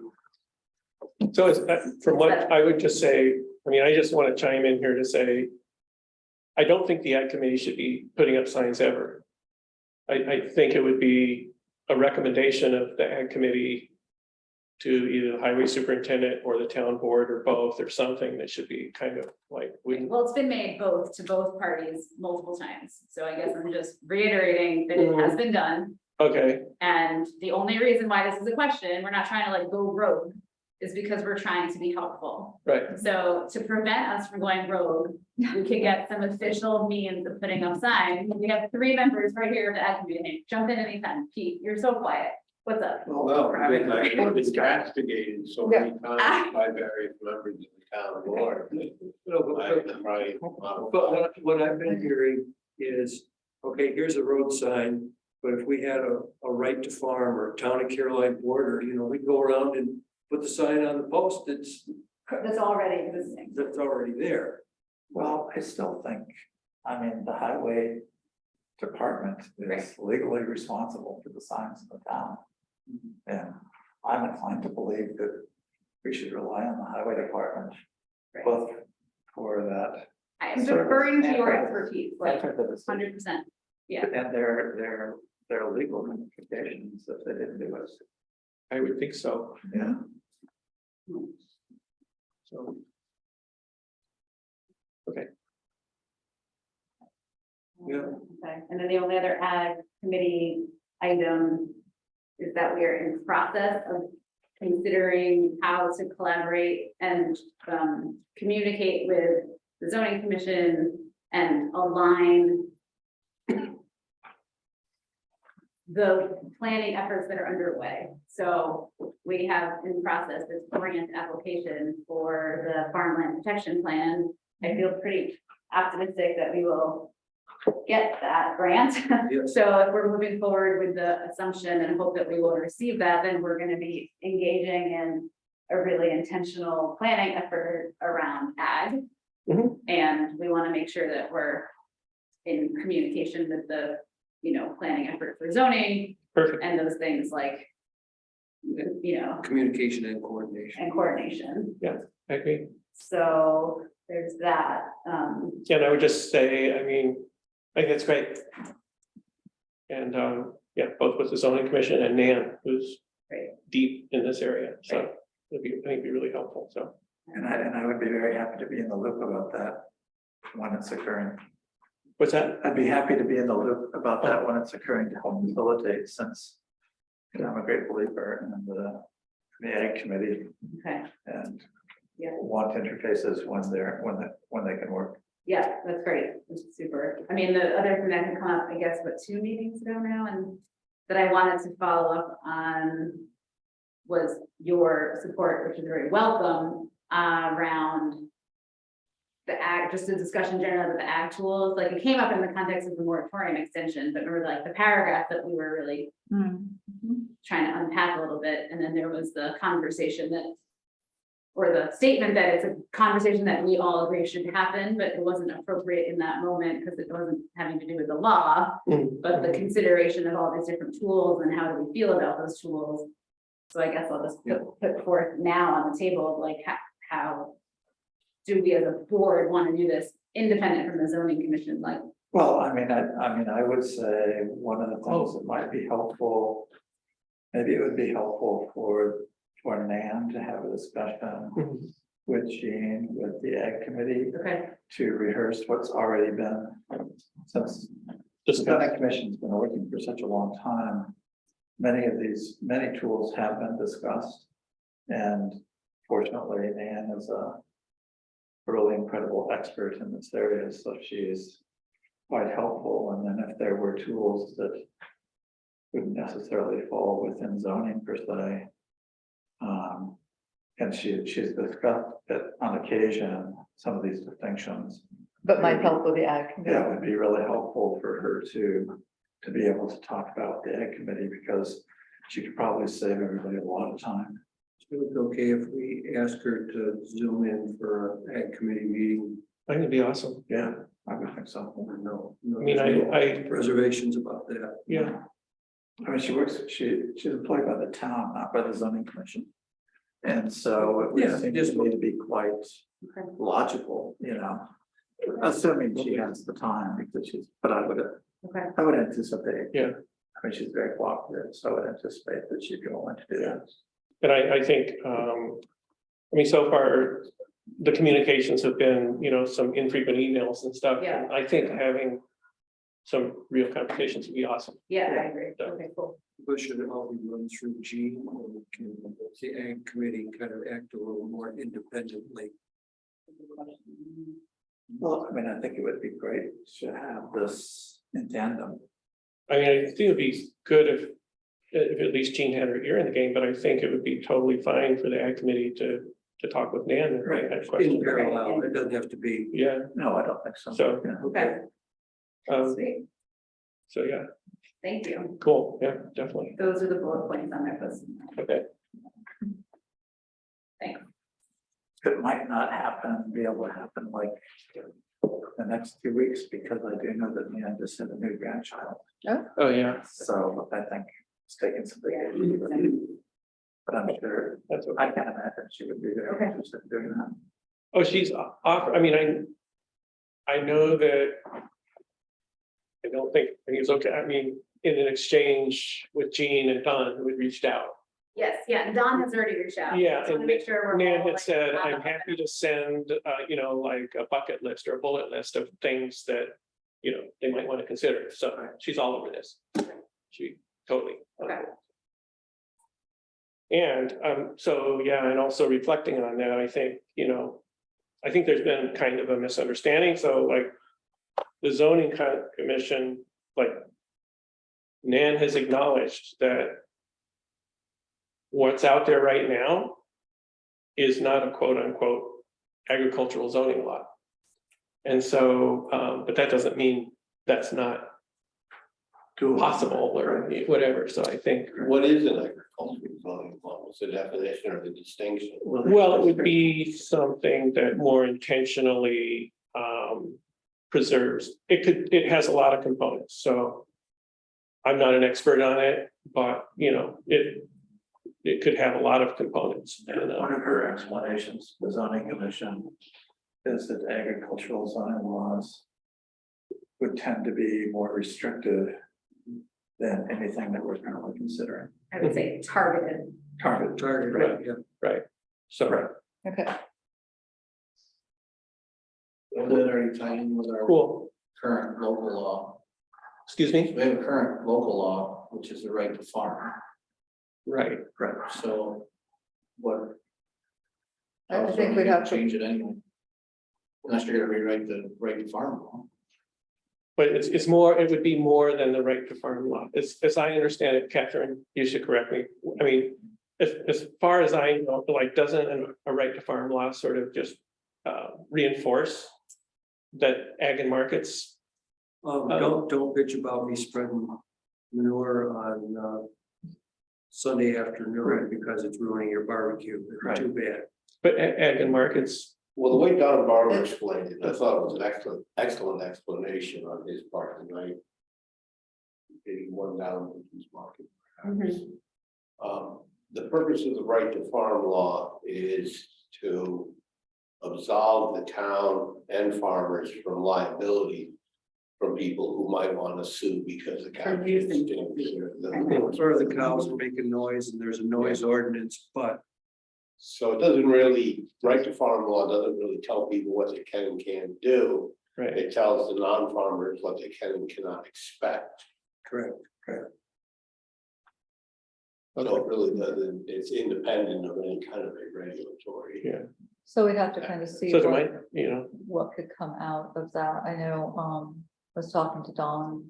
So is that, from what I would just say, I mean, I just want to chime in here to say. I don't think the ag committee should be putting up signs ever. I think it would be a recommendation of the ag committee. To either the highway superintendent or the town board or both or something that should be kind of like, Well, it's been made both to both parties multiple times, so I guess I'm just reiterating that it has been done. okay, And the only reason why this is a question, we're not trying to like go rogue, is because we're trying to be helpful. right, So to prevent us from going rogue, we could get some official means of putting up signs. We have 3 members right here of the ad committee. Jump in anytime. Pete, you're so quiet. What's up? Well, I mean, I've been castigated so many times by various members of the town board. but what I've been hearing is, okay, here's a road sign. But if we had a right to farm or town of Caroline border, we'd go around and put the sign on the post That's already existing. that's already there. Well, I still think, I mean, the highway department is legally responsible for the signs in the town. And I'm inclined to believe that we should rely on the highway department, Right. both for that. I am Service deferring to and your for- expertise, like and for the decision. 100%. Yeah. And their legal ramifications if they didn't do it. I would think so, Yeah. so. Yeah. Okay, and then the only other ag committee item is that we are in process of considering how to collaborate and communicate with the zoning commission and align the planning efforts that are underway. So we have in process this grant application for the farmland protection plan. I feel pretty optimistic that we will get that grant. Yes. So if we're moving forward with the assumption and hope that we will receive that, then we're gonna be engaging in a really intentional planning effort around ag. Mhm. And we wanna make sure that we're in communication with the, planning effort for zoning Perfect, and those things like you know, Communication and coordination. and coordination. I agree. So there's that, Yeah, and I would just say, I mean, I think it's great. And, yeah, both with the zoning commission and Nan, who's Right. deep in this area, so Right. it'd be, I think it'd be really helpful, so. And I would be very happy to be in the loop about that when it's occurring. What's that? I'd be happy to be in the loop about that when it's occurring to help facilitate, since you know, I'm a great believer in the ag committee okay, and Yeah. want interfaces when they can work. yeah, that's great, that's super. I mean, the other thing that had come up, I guess, what, 2 meetings ago now, and that I wanted to follow up on was your support, which is very welcome, around the ag, just a discussion generally of the ag tools, like it came up in the context of the moratorium extension, but remember like the paragraph that we were really trying to unpack a little bit, and then there was the conversation that, or the statement that it's a conversation that we all agree should happen, but it wasn't appropriate in that moment because it wasn't having to do with the law, but the consideration of all these different tools and how do we feel about those tools. So I guess I'll just put forth now on the table, of like, how do we as a board want to do this independent from the zoning commission, like, Well, I mean, I would say one of the things that might be helpful, maybe it would be helpful for Nan to have a discussion with Jean, with the ag committee, okay, to rehearse what's already been, since the zoning commission's been working for such a long time. Many tools have been discussed, and fortunately, Nan is a really incredible expert in this area, so she's quite helpful. And then if there were tools that wouldn't necessarily fall within zoning per se, and she's discussed it on occasion, some of these distinctions. But might help with the ag Yeah, committee. it would be really helpful for her to be able to talk about the ag committee, because she could probably save everybody a lot of time. So it's okay if we ask her to zoom in for an ag committee meeting? I think it'd be awesome. Yeah, I would think so. Or no? I mean, I, Reservations about that. yeah, I mean, she's employed by the town, not by the zoning commission. And so it Yeah, would seem just- to me to be quite Okay. logical, you know. Assuming she has the time, because but I okay, would anticipate. Yeah. I mean, she's very cooperative, so I would anticipate that she'd be willing to do that. and I think, I mean, so far, the communications have been, you know, some infrequent emails and stuff. Yeah. I think having some real conversations would be awesome. yeah, I agree, okay, cool. But should it all be run through Gene, or can the ag committee kind of act a little more independently? Well, I mean, I think it would be great to have this in tandem. I mean, I think it'd be good if at least Jean had her ear in the game, but I think it would be totally fine for the ag committee to talk with Nan and Right. have In questions. parallel, it doesn't have to be. Yeah, No, I don't think so. So- Yeah. Okay, um, sweet, yeah, thank you. cool, yeah, definitely, Those are the bullet points on my list. okay. It might not be able to happen like the next 2 weeks, because I do know that Nan just had a new grandchild. Oh, yeah, So I think it's taking some vacation. But I'm sure, that's okay. I can imagine she would be very Okay. interested in doing that. Oh, she's off, I mean, I know that. I don't think it's okay, I mean, in an exchange with Jean and Don, who had reached out. Yes, yeah, and Don has already reached out. Yeah, Just wanna and make sure we're Nan all, had like, said, on I'm the- happy to send, you know, like a bucket list or a bullet list of things that, you know, they might want to consider, so she's all over this. She totally. Okay. And, so, yeah, and also reflecting on that, I think, you know, I think there's been kind of a misunderstanding, so like. The zoning commission, like. Nan has acknowledged that. What's out there right now. Is not a quote unquote agricultural zoning law. And so, but that doesn't mean that's not possible or whatever, so I think. What is an agricultural zoning law? What's the definition or the distinction? Well, it would be something that more intentionally preserves, it has a lot of components, so. I'm not an expert on it, but you know, it could have a lot of components. And, One of her explanations, the zoning commission, is that agricultural zoning laws would tend to be more restrictive than anything that we're currently considering. I would say targeted. Target. Target, Right. yeah. Right, so, Right. Okay, Will that already tie in with our cool, current local law? excuse me, We have a current local law, which is the right to farm, right, so what? I also think we we'd can have to, change it anyway. Unless you're gonna rewrite the right to farm law. but it's more, it would be more than the right to farm law, as I understand it, Catherine, you should correct me, I mean. As far as I know, like, doesn't a right to farm law sort of just reinforce that ag and markets? Don't bitch about me spreading manure on Sunday afternoon because it's ruining your barbecue. Right. Too bad. But ag and markets, Well, the way Don Barber explained it, I thought it was an excellent explanation on his part tonight. Getting one down with his market. perhaps. The purpose of the right to farm law is to absolve the town and farmers from liability from people who might want to sue because the county is Or the cows are making noise and there's a noise ordinance, but So it doesn't really, right to farm law doesn't really tell people what they can and can't do. right, It tells the non-farmers what they can and cannot expect. correct. So it really doesn't, it's independent of any kind of a regulatory. yeah, so we'd have to kind of see so there might, you know, what could come out of that. I know, I was talking to Dawn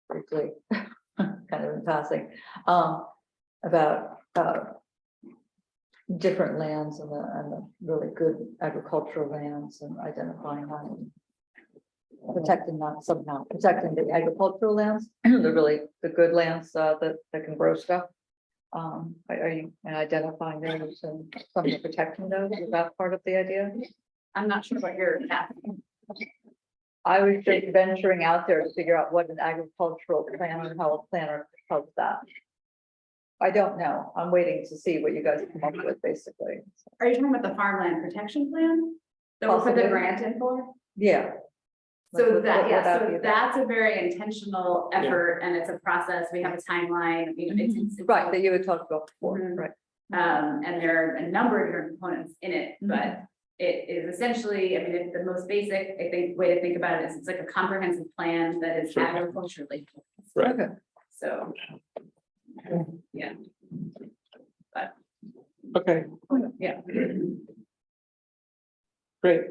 briefly, kind of in passing, about, different lands and the really good agricultural lands and identifying that. And protecting that somehow, protecting the agricultural lands, the good lands, that can grow stuff. Are you identifying those and something protecting those? Is that part of the idea? I'm not sure what you're asking. I was just venturing out there to figure out what an agricultural plan and how a planner helps that. I don't know. I'm waiting to see what you guys come up with, basically. Are you talking about the farmland protection plan? That we put the Possibly. grant in for? Yeah. So What that, would yeah, that so be? that's a very intentional effort and it's a process. We have a timeline, you know, it's. Right, that you had talked about before, Mhm. right? And there are a number of different components in it, but it is essentially, I mean, the most basic, I think, way to think about it is it's like a comprehensive plan that is Sure. agriculturally. focused. Right. Okay. So. Yeah, okay, yeah. great.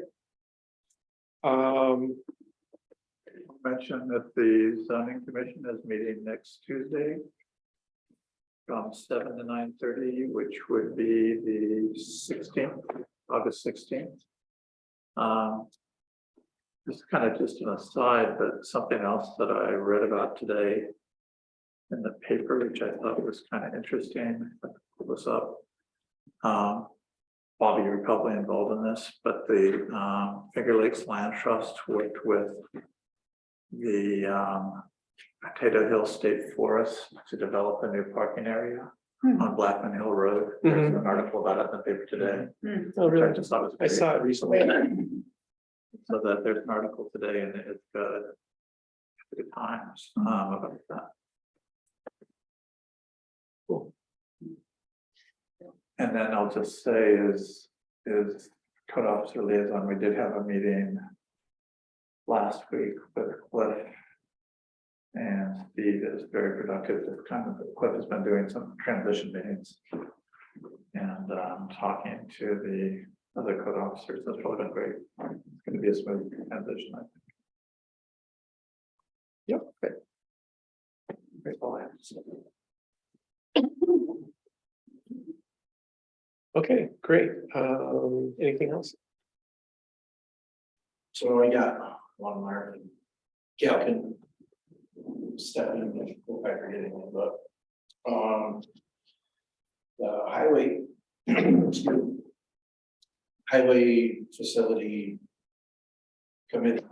Mention that the zoning commission is meeting next Tuesday from 7 to 9:30, which would be the 16th, August 16th. This is kind of just an aside, but something else that I read about today in the paper, which I thought was kind of interesting. I pulled this up. Bobby, you're probably involved in this, but the Finger Lakes Land Trust worked with the Potato Hill State Forest to develop a new parking area on Blackman Hill Road. There's an article about it in the paper today. Oh, which I really? just thought was I saw it recently. so that there's an article today and it's good. Good times about that. Cool. And then I'll just say is code officer liaison, we did have a meeting last week with Cliff. And Steve is very productive. This kind of, Cliff has been doing some transition meetings. And talking to the other code officers, that's really been great. It's gonna be a smooth transition, I think. Yep. Great. Great, all I have to say. Okay, great. Anything else? So I got one more. Gail can step in if I forget anything, but, the highway. excuse me, Highway facility committee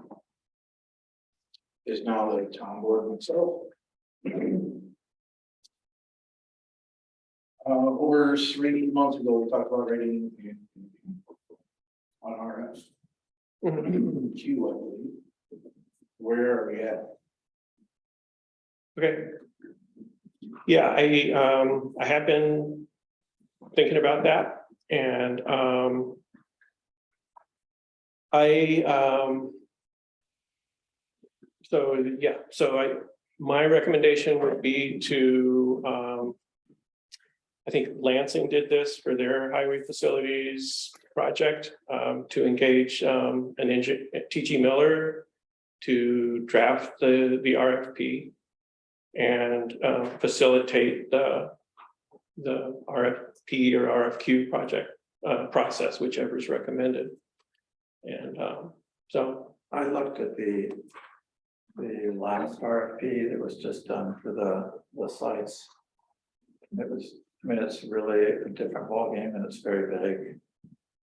is now the town board itself. Over 3 months ago, we talked about rating on RFs. Q, I believe. Where are we at? Okay. Yeah, I have been thinking about that and, my recommendation would be to, I think Lansing did this for their highway facilities project, to engage, an engineer, TG Miller, to draft the RFP and, facilitate the RFP or RFQ project, process, whichever is recommended. And, so, I looked at the last RFP that was just done for the sites. And it was, I mean, it's really a different ballgame and it's very big.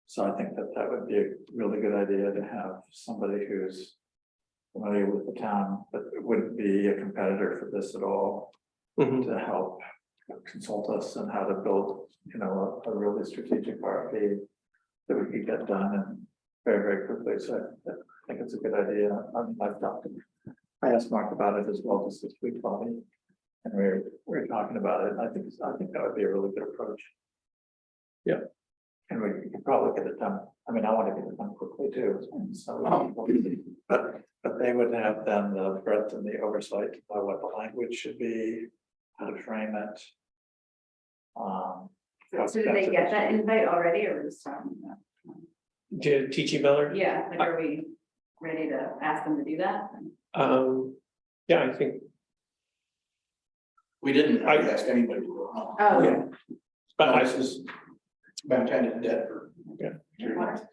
So I think that would be a really good idea to have somebody who's familiar with the town, but wouldn't be a competitor for this at all, mhm. to help consult us on how to build, you know, a really strategic RFP that we could get done and very, very quickly. So I think it's a good idea. I've talked to, I asked Mark about it as well just this week, Bobby. And we're talking about it. And I think that would be a really good approach. Yeah. And we could probably get it done. I mean, I want to get it done quickly too. And so, but they would have then the breadth and the oversight of what the language should be, how to frame it. So did they get that invite already or just talking about? Did TG Miller? Yeah, like, are we ready to ask them to do that? Yeah, I think, We didn't ask anybody to go home. Oh, yeah. okay. But No, I, this has been kind of dead for. Yeah. 3 months.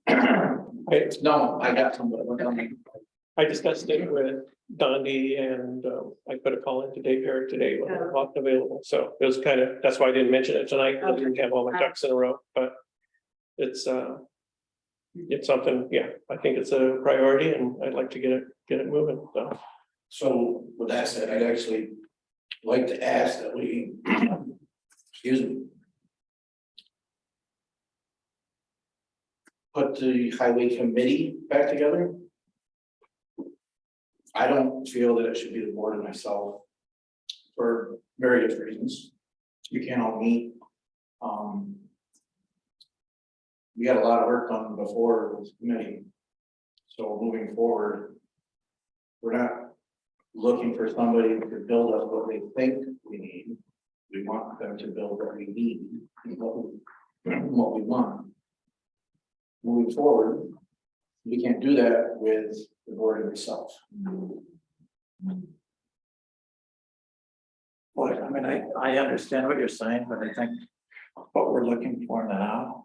I, No, I got somebody. I discussed it with Dondi and, I put a call into Dave Herrick today when it wasn't available. So it was kind of, that's why I didn't mention it tonight. I didn't have all my ducks in a row, but it's something, yeah, I think it's a priority and I'd like to get it moving, so. So with that said, I'd actually like to ask that we, excuse me. Put the highway committee back together. I don't feel that it should be the board and myself. For various reasons. We can't all meet. We got a lot of work done before this committee. So moving forward. We're not looking for somebody to build us what they think we need. We want them to build what we need and what we want. Moving forward, we can't do that with the board itself. Well, I mean, I understand what you're saying, but I think what we're looking for now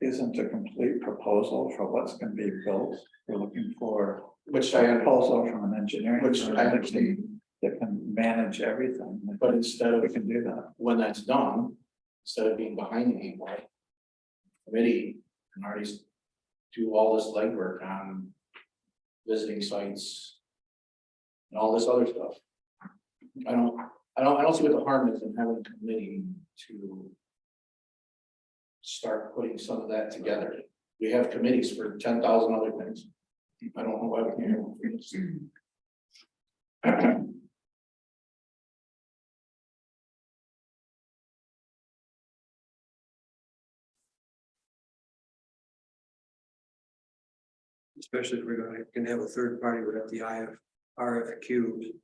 isn't a complete proposal for what's going to be built. We're looking for Which a I, proposal from an engineering. which firm I understand, that can manage everything. but instead of We can do that. when that's done, instead of being behind the eight ball, committee can already do all this legwork on visiting sites and all this other stuff. I don't see what the harm is in having a committee to start putting some of that together. We have committees for 10,000 other things. I don't know why we can't have one for this. Especially if we're gonna have a third party with the RFQs. You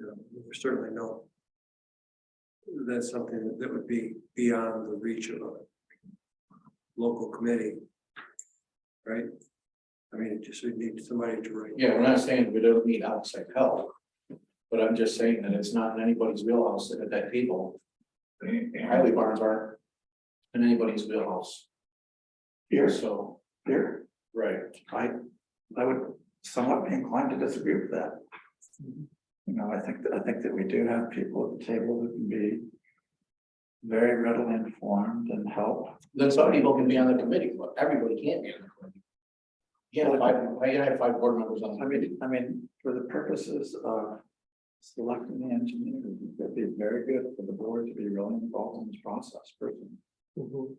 know, there's certainly no. That's something that would be beyond the reach of a local committee. Right? I mean, it just would need somebody to write. Yeah, we're not saying we don't need outside help. But I'm just saying that it's not in anybody's wheelhouse at that table. Highway barns aren't in anybody's wheelhouse. Here, So, here, right, I would somewhat be inclined to disagree with that. You know, I think that we do have people at the table who can be very readily informed and help. then some people can be on the committee, but everybody can't be on the committee. You can't have 5 board members on the committee. I mean, for the purposes of selecting the engineer, it'd be very good for the board to be really involved in this process, personally. Mhm.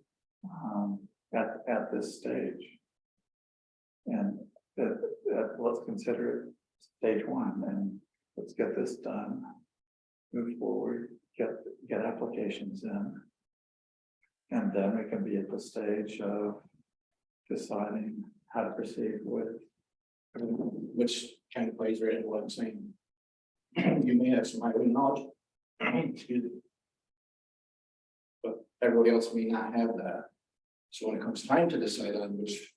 At this stage. And let's consider it stage one, and let's get this done. Move forward, get applications in. And then we can be at the stage of deciding how to proceed with. Which kind of plays right into what I'm saying. You may have some highway knowledge. Excuse me. But everybody else may not have that. So when it comes time to decide on which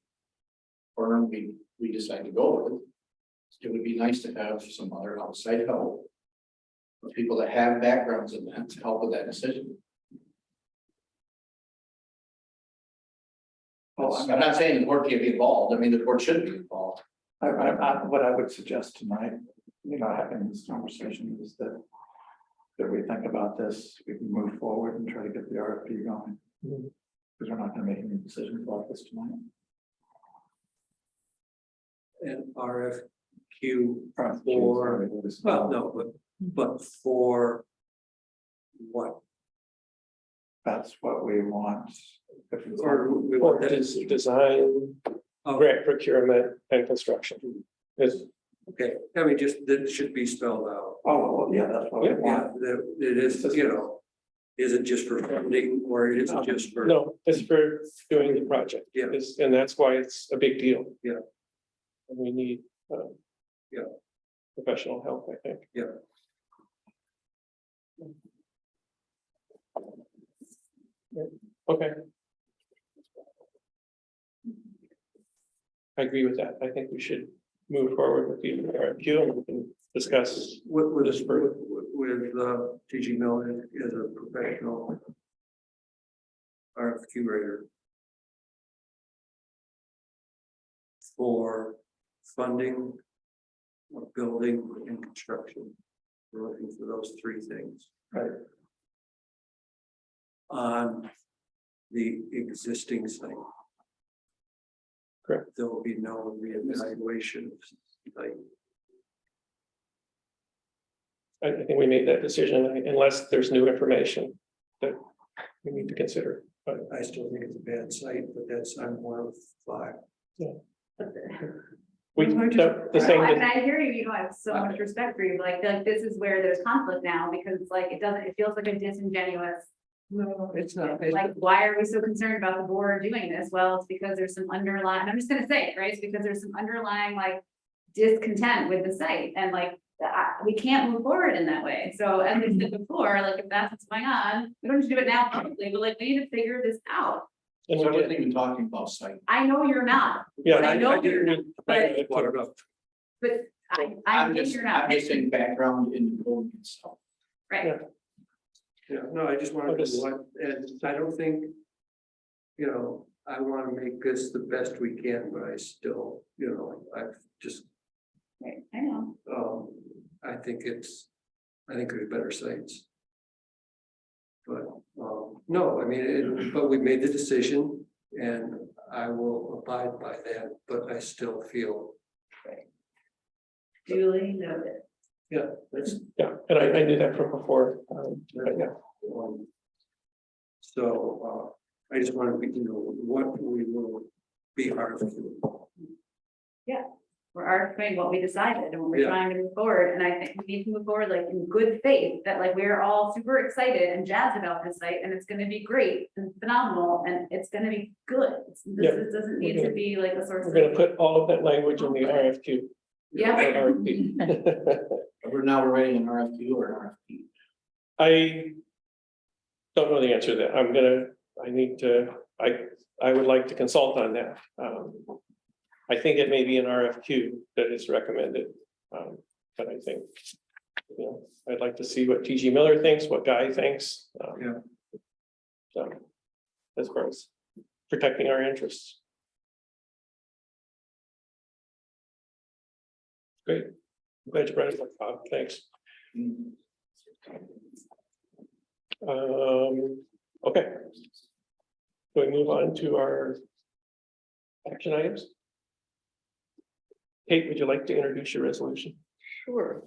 firm we decide to go with, it would be nice to have some other outside help. Of people that have backgrounds in that to help with that decision. Oh, I'm not saying the board can't be involved. I mean, the board should be involved. What I would suggest tonight, having this conversation is that we think about this, we can move forward and try to get the RFP going. Mhm. Because we're not gonna make any decisions about this tonight. And RFQ Or, well, no, but for what? that's what we want. If it's- Or we Or want that is design, Oh, grant procurement and construction. Is, okay, I mean, just that should be spelled out. Oh, well, yeah, that's what we Yeah, want. Yeah, that it is, is it just for funding or is it just for? no, it's for doing the project. Yeah. And that's why it's a big deal. Yeah. And we need. Yeah. Professional help, I think. Yeah. Yeah, okay. I agree with that. I think we should move forward with the RFQ and we can discuss. With Just for- TG Miller as a professional RFQ writer. For funding of building and construction. We're looking for those three things. Right. On the existing site. Correct. There will be no reevaluation of site. I think we made that decision unless there's new information that we need to consider. But I still think it's a bad site, but that's, I'm one of five. we, the same. I hear you, I have so much respect for you, but I feel like this is where there's conflict now, because it's like, it feels like a disingenuous. No, it's not. Like, why are we so concerned about the board doing this? Well, it's because there's some underlying, I'm just gonna say it, right? It's because there's some underlying like discontent with the site and like, we can't move forward in that way. So as we said before, like if that's what's going on, we don't need to do it now publicly, but like we need to figure this out. And So I we wasn't did. even talking about site. I know you're not, Yeah. I know you're not, but Brought it up. I I'm think just, you're not, I'm just saying background in the building itself. right? Yeah, no, I just wanted to, and I don't think, I want to make this the best we can, but I still, I've just, Right, I know. I think there's better sites. But, no, I mean, but we made the decision and I will abide by that, but I still feel, Duly noted. yeah, that's, Yeah, and I knew that from before. But yeah, so, I just want to be, what we will be RFQ. We're arguing what we decided and what we're Yeah. trying to move forward, and I think we need to move forward like in good faith, that like we're all super excited and jazzed about this site, and it's gonna be great and phenomenal, and it's gonna be good. Yeah. This doesn't need to be like a source we're gonna of. put all of that language in the RFQ. Yeah, RFP. We're writing an RFQ or an RFP. I don't know the answer to that. I would like to consult on that. I think it may be an RFQ that is recommended. But I think, I'd like to see what TG Miller thinks, what Guy thinks. Yeah. So, as far as protecting our interests. Great. Glad you brought it up, Bob. Thanks. Okay. So we move on to our action items. Kate, would you like to introduce your resolution? Sure.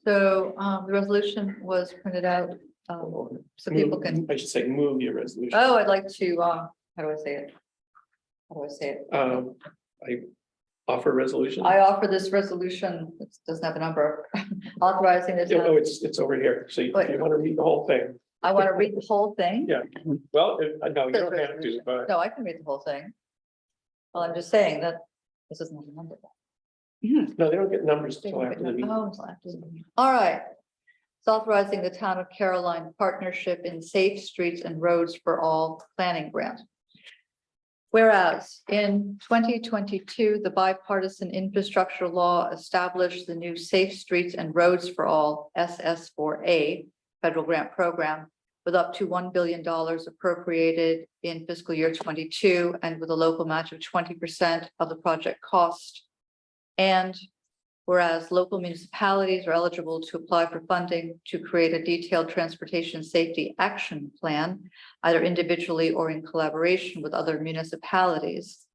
So, the resolution was printed out, so people can, I should say move your resolution. oh, I'd like to, how do I say it? How do I say it? I offer resolution. I offer this resolution, it doesn't have a number, authorizing the Oh, town. it's over here. So if Wait. you want to read the whole thing. I want to read the whole thing. Yeah. Well, no, you don't have to, but No, I can read the whole thing. Well, I'm just saying that this isn't a number. no, they don't get numbers until after the meeting. Oh, until after the meeting. All right. It's authorizing the town of Caroline partnership in Safe Streets and Roads for All planning grant. Whereas in 2022, the bipartisan infrastructure law established the new Safe Streets and Roads for All SS4A federal grant program with up to $1 billion appropriated in fiscal year 22 and with a local match of 20% of the project cost. And whereas local municipalities are eligible to apply for funding to create a detailed transportation safety action plan, either individually or in collaboration with other municipalities.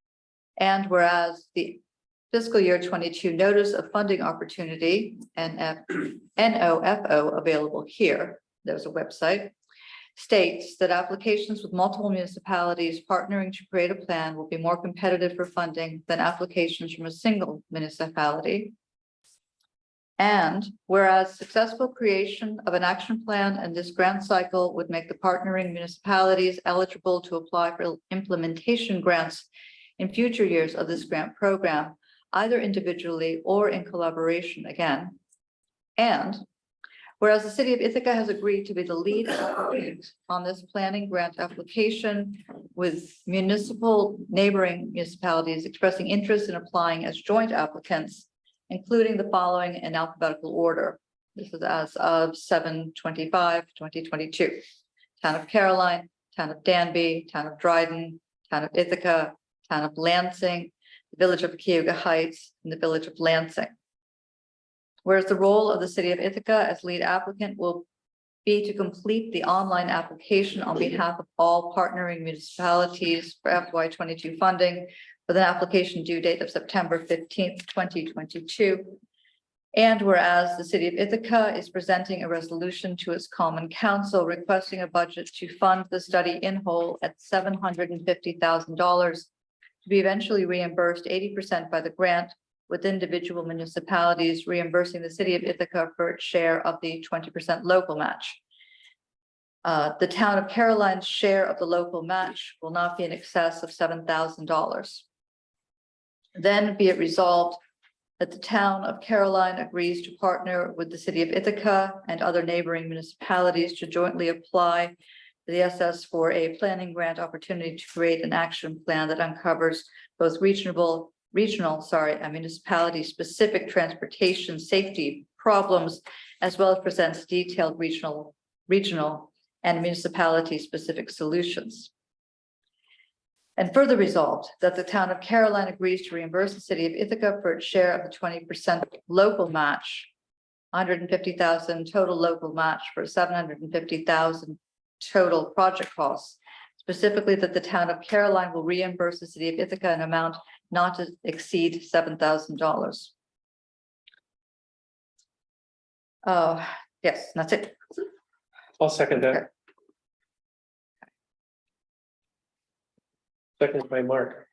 And whereas the fiscal year 22 notice of funding opportunity, NOFO, available here, there's a website, states that applications with multiple municipalities partnering to create a plan will be more competitive for funding than applications from a single municipality. And whereas successful creation of an action plan and this grant cycle would make the partnering municipalities eligible to apply for implementation grants in future years of this grant program, either individually or in collaboration again. And whereas the city of Ithaca has agreed to be the lead applicant on this planning grant application, with municipal neighboring municipalities expressing interest in applying as joint applicants, including the following in alphabetical order. This is as of 7/25/2022. Town of Caroline, Town of Danby, Town of Dryden, Town of Ithaca, Town of Lansing, the Village of Cuyahoga Heights, and the Village of Lansing. Whereas the role of the city of Ithaca as lead applicant will be to complete the online application on behalf of all partnering municipalities for FY22 funding with an application due date of September 15th, 2022. And whereas the city of Ithaca is presenting a resolution to its common council requesting a budget to fund the study in whole at $750,000 to be eventually reimbursed 80% by the grant, with individual municipalities reimbursing the city of Ithaca for its share of the 20% local match. The town of Caroline's share of the local match will not be in excess of $7,000. Then be it resolved that the town of Caroline agrees to partner with the city of Ithaca and other neighboring municipalities to jointly apply for the SS4A planning grant opportunity to create an action plan that uncovers both regional, and municipality-specific transportation safety problems, as well as presents detailed regional, and municipality-specific solutions. And further resolved that the town of Caroline agrees to reimburse the city of Ithaca for its share of the 20% local match, $150,000 total local match for $750,000 total project costs. Specifically, that the town of Caroline will reimburse the city of Ithaca an amount not to exceed $7,000. Yes, that's it. I'll second Okay. that. Second by Mark.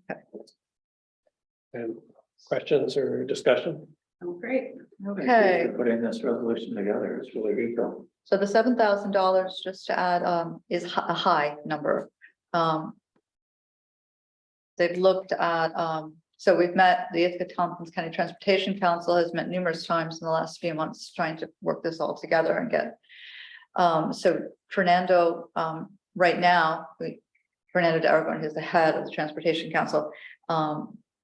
Okay. And questions or discussion? Oh, great. Okay, Putting this resolution together is really good. so the $7,000, just to add, is a high number. They've looked at, so we've met, the Ithaca Tompkins County Transportation Council has met numerous times in the last few months trying to work this all together and get. So Fernando, right now, Fernando de Aragon, who's the head of the Transportation Council,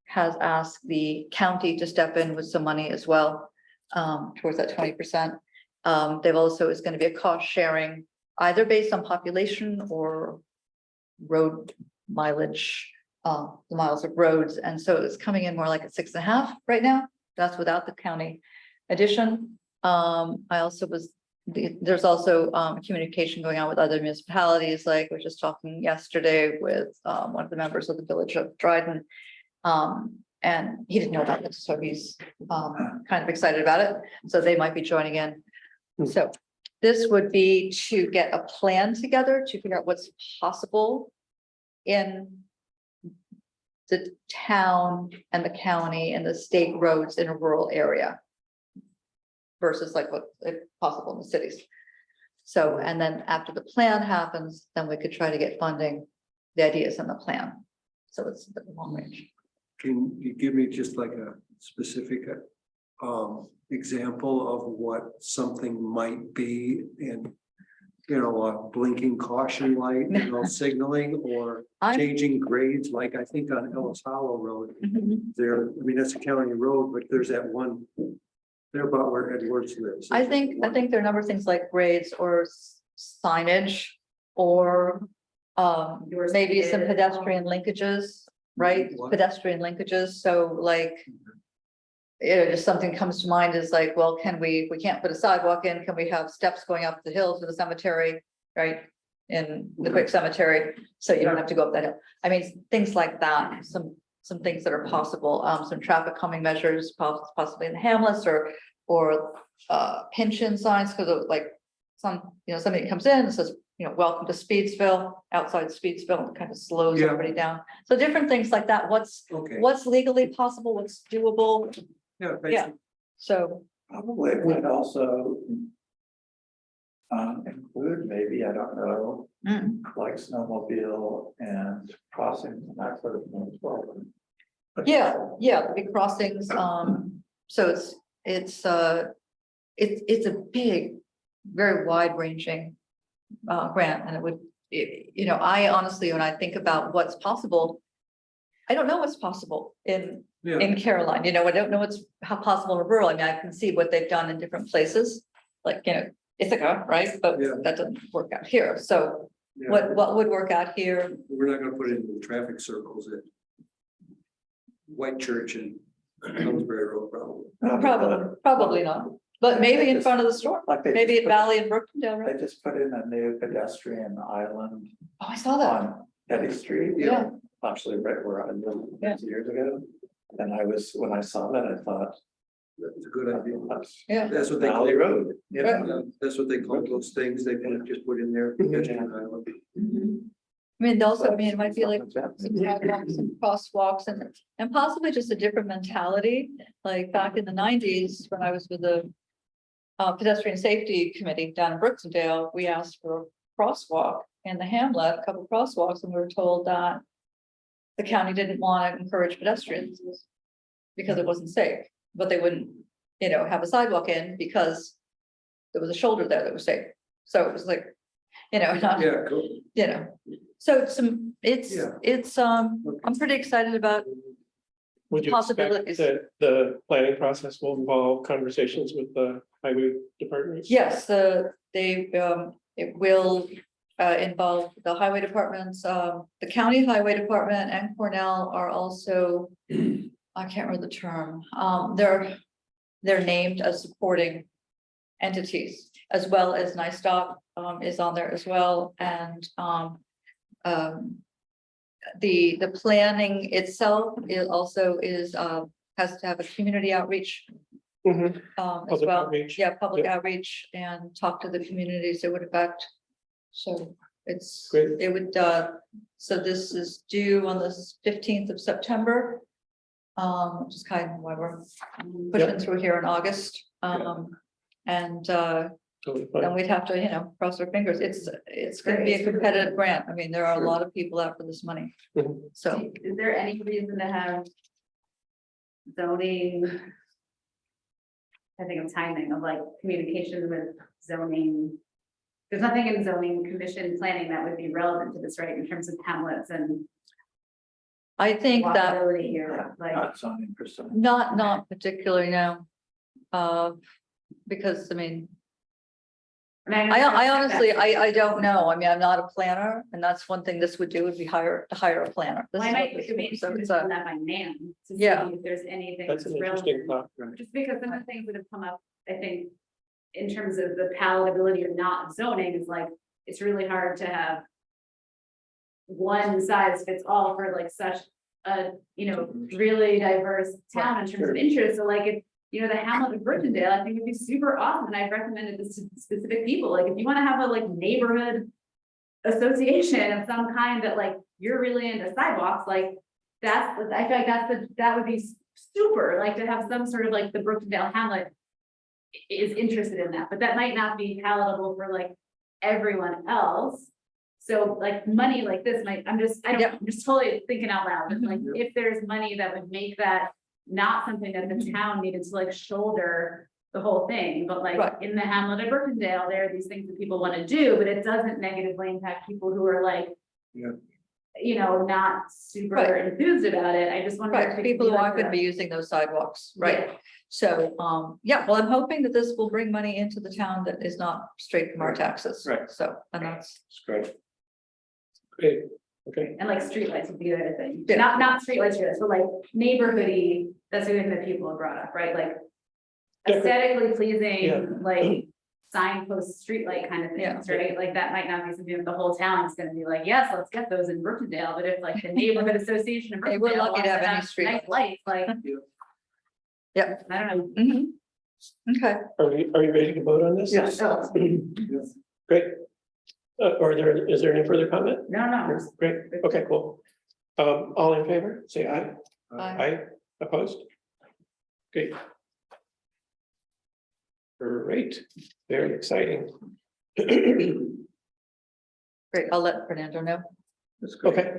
has asked the county to step in with some money as well, towards that 20%. They've also, is going to be a cost sharing, either based on population or road mileage, the miles of roads. And so it's coming in more like at 6.5 right now. That's without the county addition. There's also communication going on with other municipalities, like we were just talking yesterday with one of the members of the Village of Dryden. And he didn't know about this, so he's kind of excited about it, so they might be joining in. So this would be to get a plan together to figure out what's possible in the town and the county and the state roads in a rural area versus like what if possible in the cities. So, and then after the plan happens, then we could try to get funding, the ideas in the plan. So it's the long range. Can you give me just like a specific example of what something might be in, you know, a blinking caution light, you know, signaling or I'm- changing grades, like I think on Ellis Hollow Road there, I mean, that's a county road, but there's that one there about where Edwards lives. I think there are a number of things like grades or signage or maybe some pedestrian linkages, right? What? Pedestrian linkages, so like. Just something comes to mind is like, well, we can't put a sidewalk in, can we have steps going up the hill to the cemetery, right? In the quick cemetery, so you don't have to go up that hill. I mean, things like that, some things that are possible, some traffic calming measures, possibly in the hamlets or pension signs, because of like somebody comes in and says, welcome to Speedsville, outside Speedsville, and kind of slows Yeah. everybody down. So different things like that, what's Okay. legally possible, what's doable, Yeah. yeah. So, Probably it would also include maybe, I don't know, like snowmobile and crossings and that sort of thing as well. But yeah, the big crossings, so it's a big, very wide ranging grant, and it would, I honestly, when I think about what's possible, I don't know what's possible in Caroline, I don't know how possible in rural. I mean, I can see what they've done in different places, like, Ithaca, right? But Yeah. that doesn't work out here. So Yeah. what would work out here? We're not gonna put it in the traffic circles at White Church and Pillsbury Road, probably. Probably not, but maybe in front of the store, Like they maybe just at Valley and Brookendale, They right? just put in a new pedestrian island Oh, I saw that. on Petty Street. Yeah. Actually, right where I lived Yeah. years ago. And when I saw that, I thought, That's a good idea. that's Yeah. That's what they call Valley it. Road. That's what they call those things. They just put in there. pedestrian island. I mean, also, it might be like some sidewalks and crosswalks and possibly just a different mentality, like back in the 90s, when I was with the pedestrian safety committee down in Brooksdale, we asked for a crosswalk in the hamlet, a couple crosswalks, and we were told that the county didn't want to encourage pedestrians because it wasn't safe, but they wouldn't, have a sidewalk in because there was a shoulder there that was safe. So it was like, not, Yeah, cool. so Yeah. I'm pretty excited about, Would you expect Possibilities. that the planning process will involve conversations with the highway department? yes, it will involve the highway departments, the county highway department and Cornell are also, I can't remember the term, they're named as supporting entities, as well as NISTOC is on there as well, and the planning itself is also has to have a community outreach Mhm. as Public well. outreach. Yeah, public outreach and talk to the communities it would affect. So it's, Great. it would, so this is due on the 15th of September. Which is kind of why we're pushing through here in August. And Totally fine. then we'd have to, cross our fingers. It's gonna be a competitive grant. I mean, there are a lot of people out for this money. Mhm. So, Is there any reason to have zoning? I think of timing of like communication with zoning. There's nothing in zoning commission planning that would be relevant to this, right, in terms of hamlets and I think that walkability here, like. Not zoning per se. not particularly, no. Because, I mean, I honestly, I don't know. I mean, I'm not a planner, and that's one thing this would do, would be hire a planner. This Well, I is might, what this it may is. So be it's that a, by man, to see Yeah. if there's anything That's that's an interesting relevant. thought. Just because some of the things that have come up, I think, in terms of the palatability of not zoning is like, it's really hard to have one size fits all for like such a, really diverse town in terms of interest, so like if. The Hamlet of Burtondale, I think it'd be super awesome, and I've recommended this to specific people, like, if you wanna have a like neighborhood. Association of some kind that like, you're really into sidewalks, like, I feel like that would be super, like, to have some sort of like the Burtondale Hamlet. Is interested in that, but that might not be palatable for like everyone else. So like money like this I'm just totally thinking out loud, but like, if there's money that would make that. Not something that the town needed to like shoulder the whole thing, but like Right. in the Hamlet of Burtondale, there are these things that people want to do, but it doesn't negatively impact people who are like. Yeah. Not super Right. enthused about it. I just wonder. if it Right, could people be who like aren't gonna a- be using those sidewalks, right? Yeah. So, well, I'm hoping that this will bring money into the town that is not straight from our taxes. Right. So, and that's, Great. Great, okay. And like streetlights would be the other thing, Yeah. not streetlights, but like neighborhoody, that's the thing that people have brought up, right, like. Aesthetically Yeah. pleasing, like signpost, streetlight kind of Yeah. things, right, like that might not be something that the whole town is gonna be like, yes, let's get those in Burtondale, but if like the neighborhood association of Hey, we're Burtondale lucky to wants have any street nice lights, like. Yeah. I don't know. mhm. Okay, Are you ready to vote on this? Yes. Oh, Great. Is there any further comment? no, Great, okay, cool. All in favor, say aye. Aye. Opposed? Great. Great, very exciting. great. I'll let Fernando know. That's great. Okay.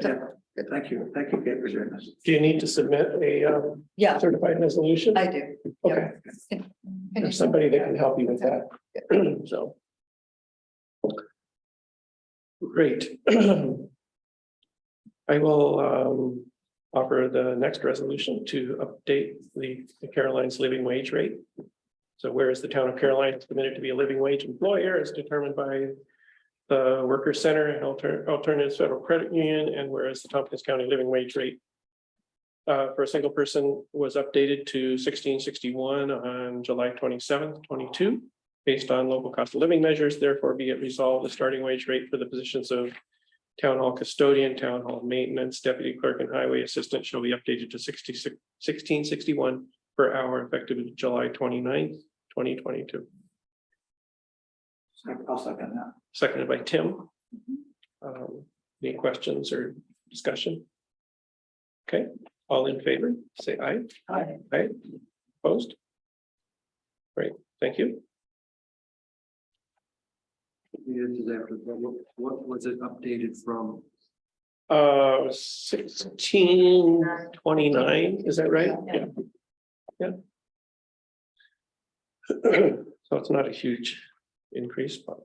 Yeah, thank you, Kate, for doing this. Do you need to submit a Yeah, certified resolution? I do. Okay, there's somebody that can help you with that, so. Great. I will offer the next resolution to update the Caroline's living wage rate. So whereas the town of Caroline is committed to be a living wage employer as determined by the Workers Center and Alternatives Federal Credit Union, and whereas the Tompkins County living wage rate for a single person was updated to 1661 on July 27th, 22, based on local cost of living measures, therefore be it resolved, the starting wage rate for the positions of town hall custodian, town hall maintenance, deputy clerk, and highway assistant shall be updated to 1661 per hour effective July 29th, 2022. I'll second that. Seconded by Tim. Any questions or discussion? Okay, all in favor, say aye. Aye. Aye, opposed? Great, thank you. What was it updated from? 1629, is that right? Yeah. Yeah. So it's not a huge increase, but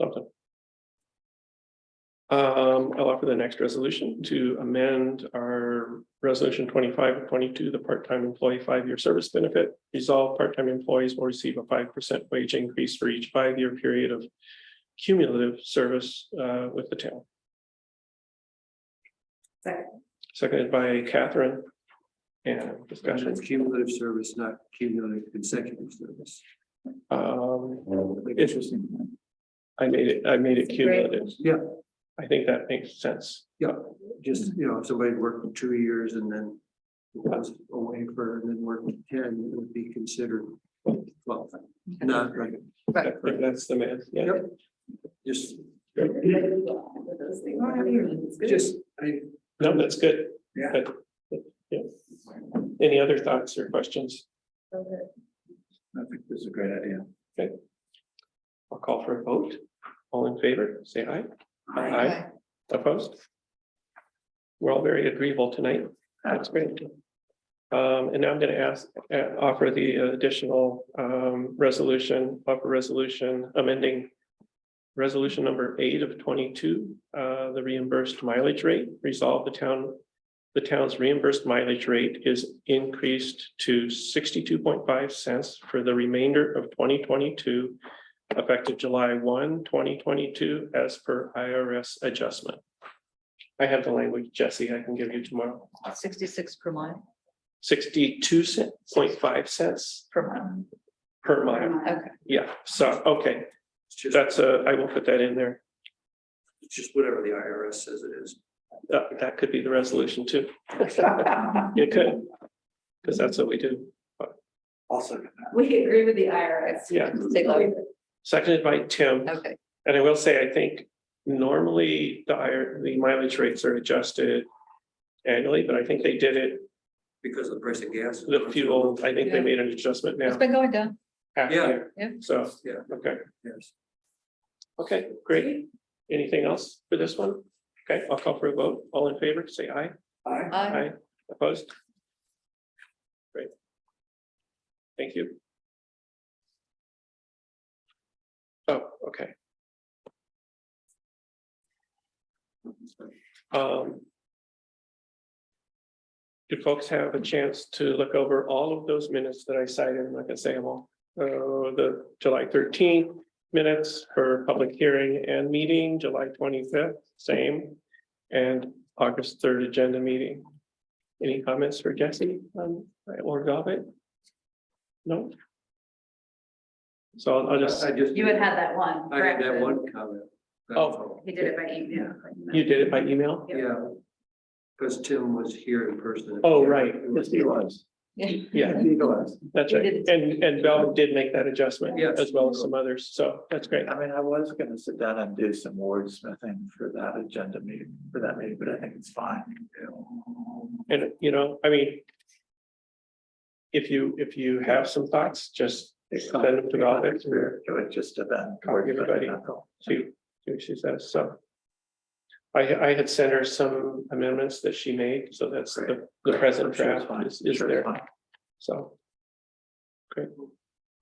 something. I'll offer the next resolution to amend our resolution 25 of 22, the part-time employee 5-year service benefit. Resolve part-time employees will receive a 5% wage increase for each 5-year period of cumulative service with the town. Seconded by Catherine. And discussion. Cumulative service, not cumulative consecutive service. Interesting. I made it cumulative. Yeah. I think that makes sense. Yeah, just, if somebody worked for 2 years and then was away and then worked 10, it would be considered 12. Not right. I think that's the math, yeah. Yep. Just, No, that's good. Yeah. Good. Yeah. Any other thoughts or questions? I think this is a great idea. I'll call for a vote. All in favor, say aye. Aye. Opposed? We're all very agreeable tonight. That's great. And now I'm going to offer the additional resolution, amending resolution number 8 of 22, the reimbursed mileage rate. Resolve the town's reimbursed mileage rate is increased to 62.5 cents for the remainder of 2022, effective July 1, 2022, as per IRS adjustment. I have the language, Jesse, I can give you tomorrow. 66 per mile. 62.5 cents Per mile. per mile. Okay. Yeah, so, okay, it's just, that's I will put that in there. it's just whatever the IRS says it is. That could be the resolution too. It could, because that's what we do. Also, We agree with the IRS. Yeah. Say loud. Seconded by Tim. Okay, And I will say, I think normally the mileage rates are adjusted annually, but I think they did it, Because of the price of gas. the fuel, I think they Yeah. made an adjustment it's now. been going down. half Yeah. year. Yeah. So, Yeah. okay, Yes. okay, great. Anything else for this one? Okay, I'll call for a vote. All in favor, say aye. I, Aye. Opposed? Great. Thank you. Oh, okay. Did folks have a chance to look over all of those minutes that I cited? I'm not gonna say them all. The July 13th minutes for public hearing and meeting, July 25th, same. And August 3rd agenda meeting. Any comments for Jesse or Velvet? No? So I'll just, I just. You had that one. I had that correction. one comment. That's Oh. all. He did it by email. you did it by email? Yeah. Because Tim was here in person. Oh, right, yes, he was. Yeah. Yeah, he was. that's He right. did it. And Velvet did make that adjustment Yes. as well as some others. So that's great. I mean, I was gonna sit down and do some wordsmithing for that agenda meeting, but I think it's fine. And, you know, I mean. If you have some thoughts, just send them to Velvet. It would just have been. Copy everybody. See what she says, so. I had sent her some amendments that she made, so that's the present Sure, it's draft fine. is Sure, it's there, fine. so. Great,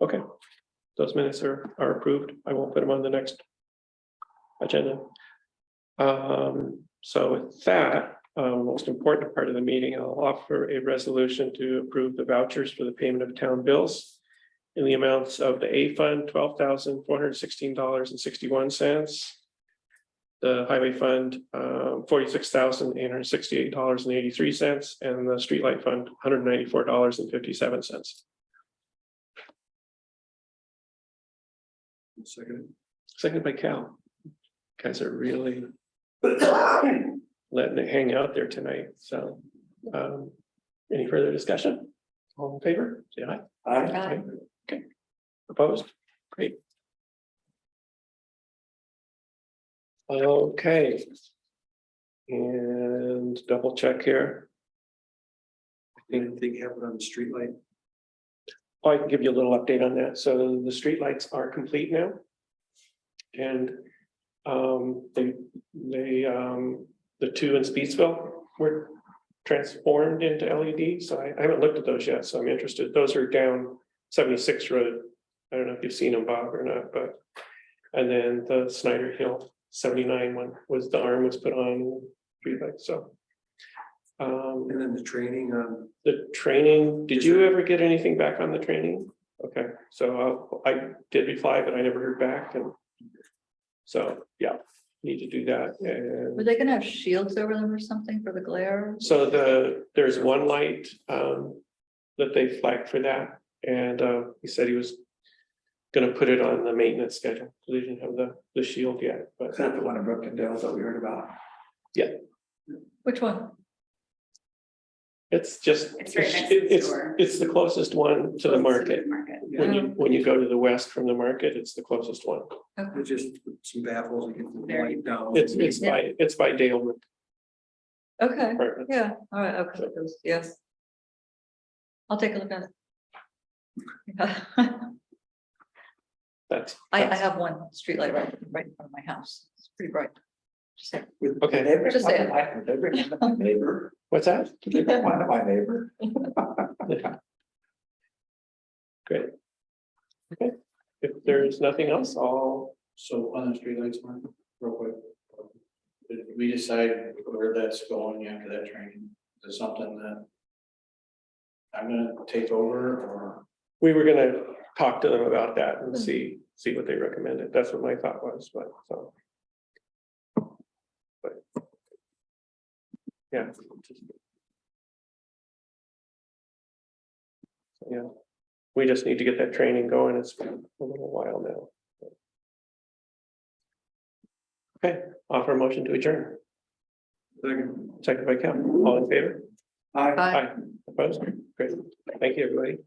okay, those minutes are approved, I won't put them on the next agenda. So with that, most important part of the meeting, I'll offer a resolution to approve the vouchers for the payment of town bills in the amounts of the A fund, $12,416.61. The highway fund, $46,868.83, and the streetlight fund, $194.57. Second. Seconded by Cal. Guys are really letting it hang out there tonight, so. Any further discussion? All in favor, say aye. I, Okay, opposed? Great. Okay. And double check here. I think Anything happen on the streetlight? I can give you a little update on that. So the streetlights are complete now. And the two in Speedsville were transformed into LED. So I haven't looked at those yet, so I'm interested. Those are down 76 Road. I don't know if you've seen them, Bob, or not, but. And then the Snyder Hill 79 one was the arm was put on streetlight, so. And then the training on, The training, did you ever get anything back on the training? Okay, so I did reply, but I never heard back, and. So, yeah, need to do that, Were and they gonna have shields over them or something for the glare? so there's one light that they flagged for that, and he said he was. Gonna put it on the maintenance schedule, so they didn't have the shield yet, but is that the one in Brookendale that we heard about? Which one? it's just. It's right next to the store. It's the closest one to the market. Market. When you go to the west from the market, it's the closest one. it's just some baffles and get the light down. It's by Dale Okay, Apartments. yeah, all right, okay, those, yes. I'll take a look at it. That's. I that's- have one streetlight right in front of my house. It's pretty bright. Just saying. Okay. Just saying. They bring one to my neighbor. What's that? They bring one to my neighbor. Great. Okay, if there's nothing else, I'll, So on the streetlights, Mark, real quick. Did we decide where that's going after that training? Is it something that I'm gonna take over, or? we were gonna talk to them about that and see what they recommended. That's what my thought was, but so. But. Yeah. Yeah, we just need to get that training going. It's been a little while now. Okay, offer a motion to adjourn. Second by Cal, all in favor? Aye. Bye. Aye. Opposed? Great. Thank you, everybody.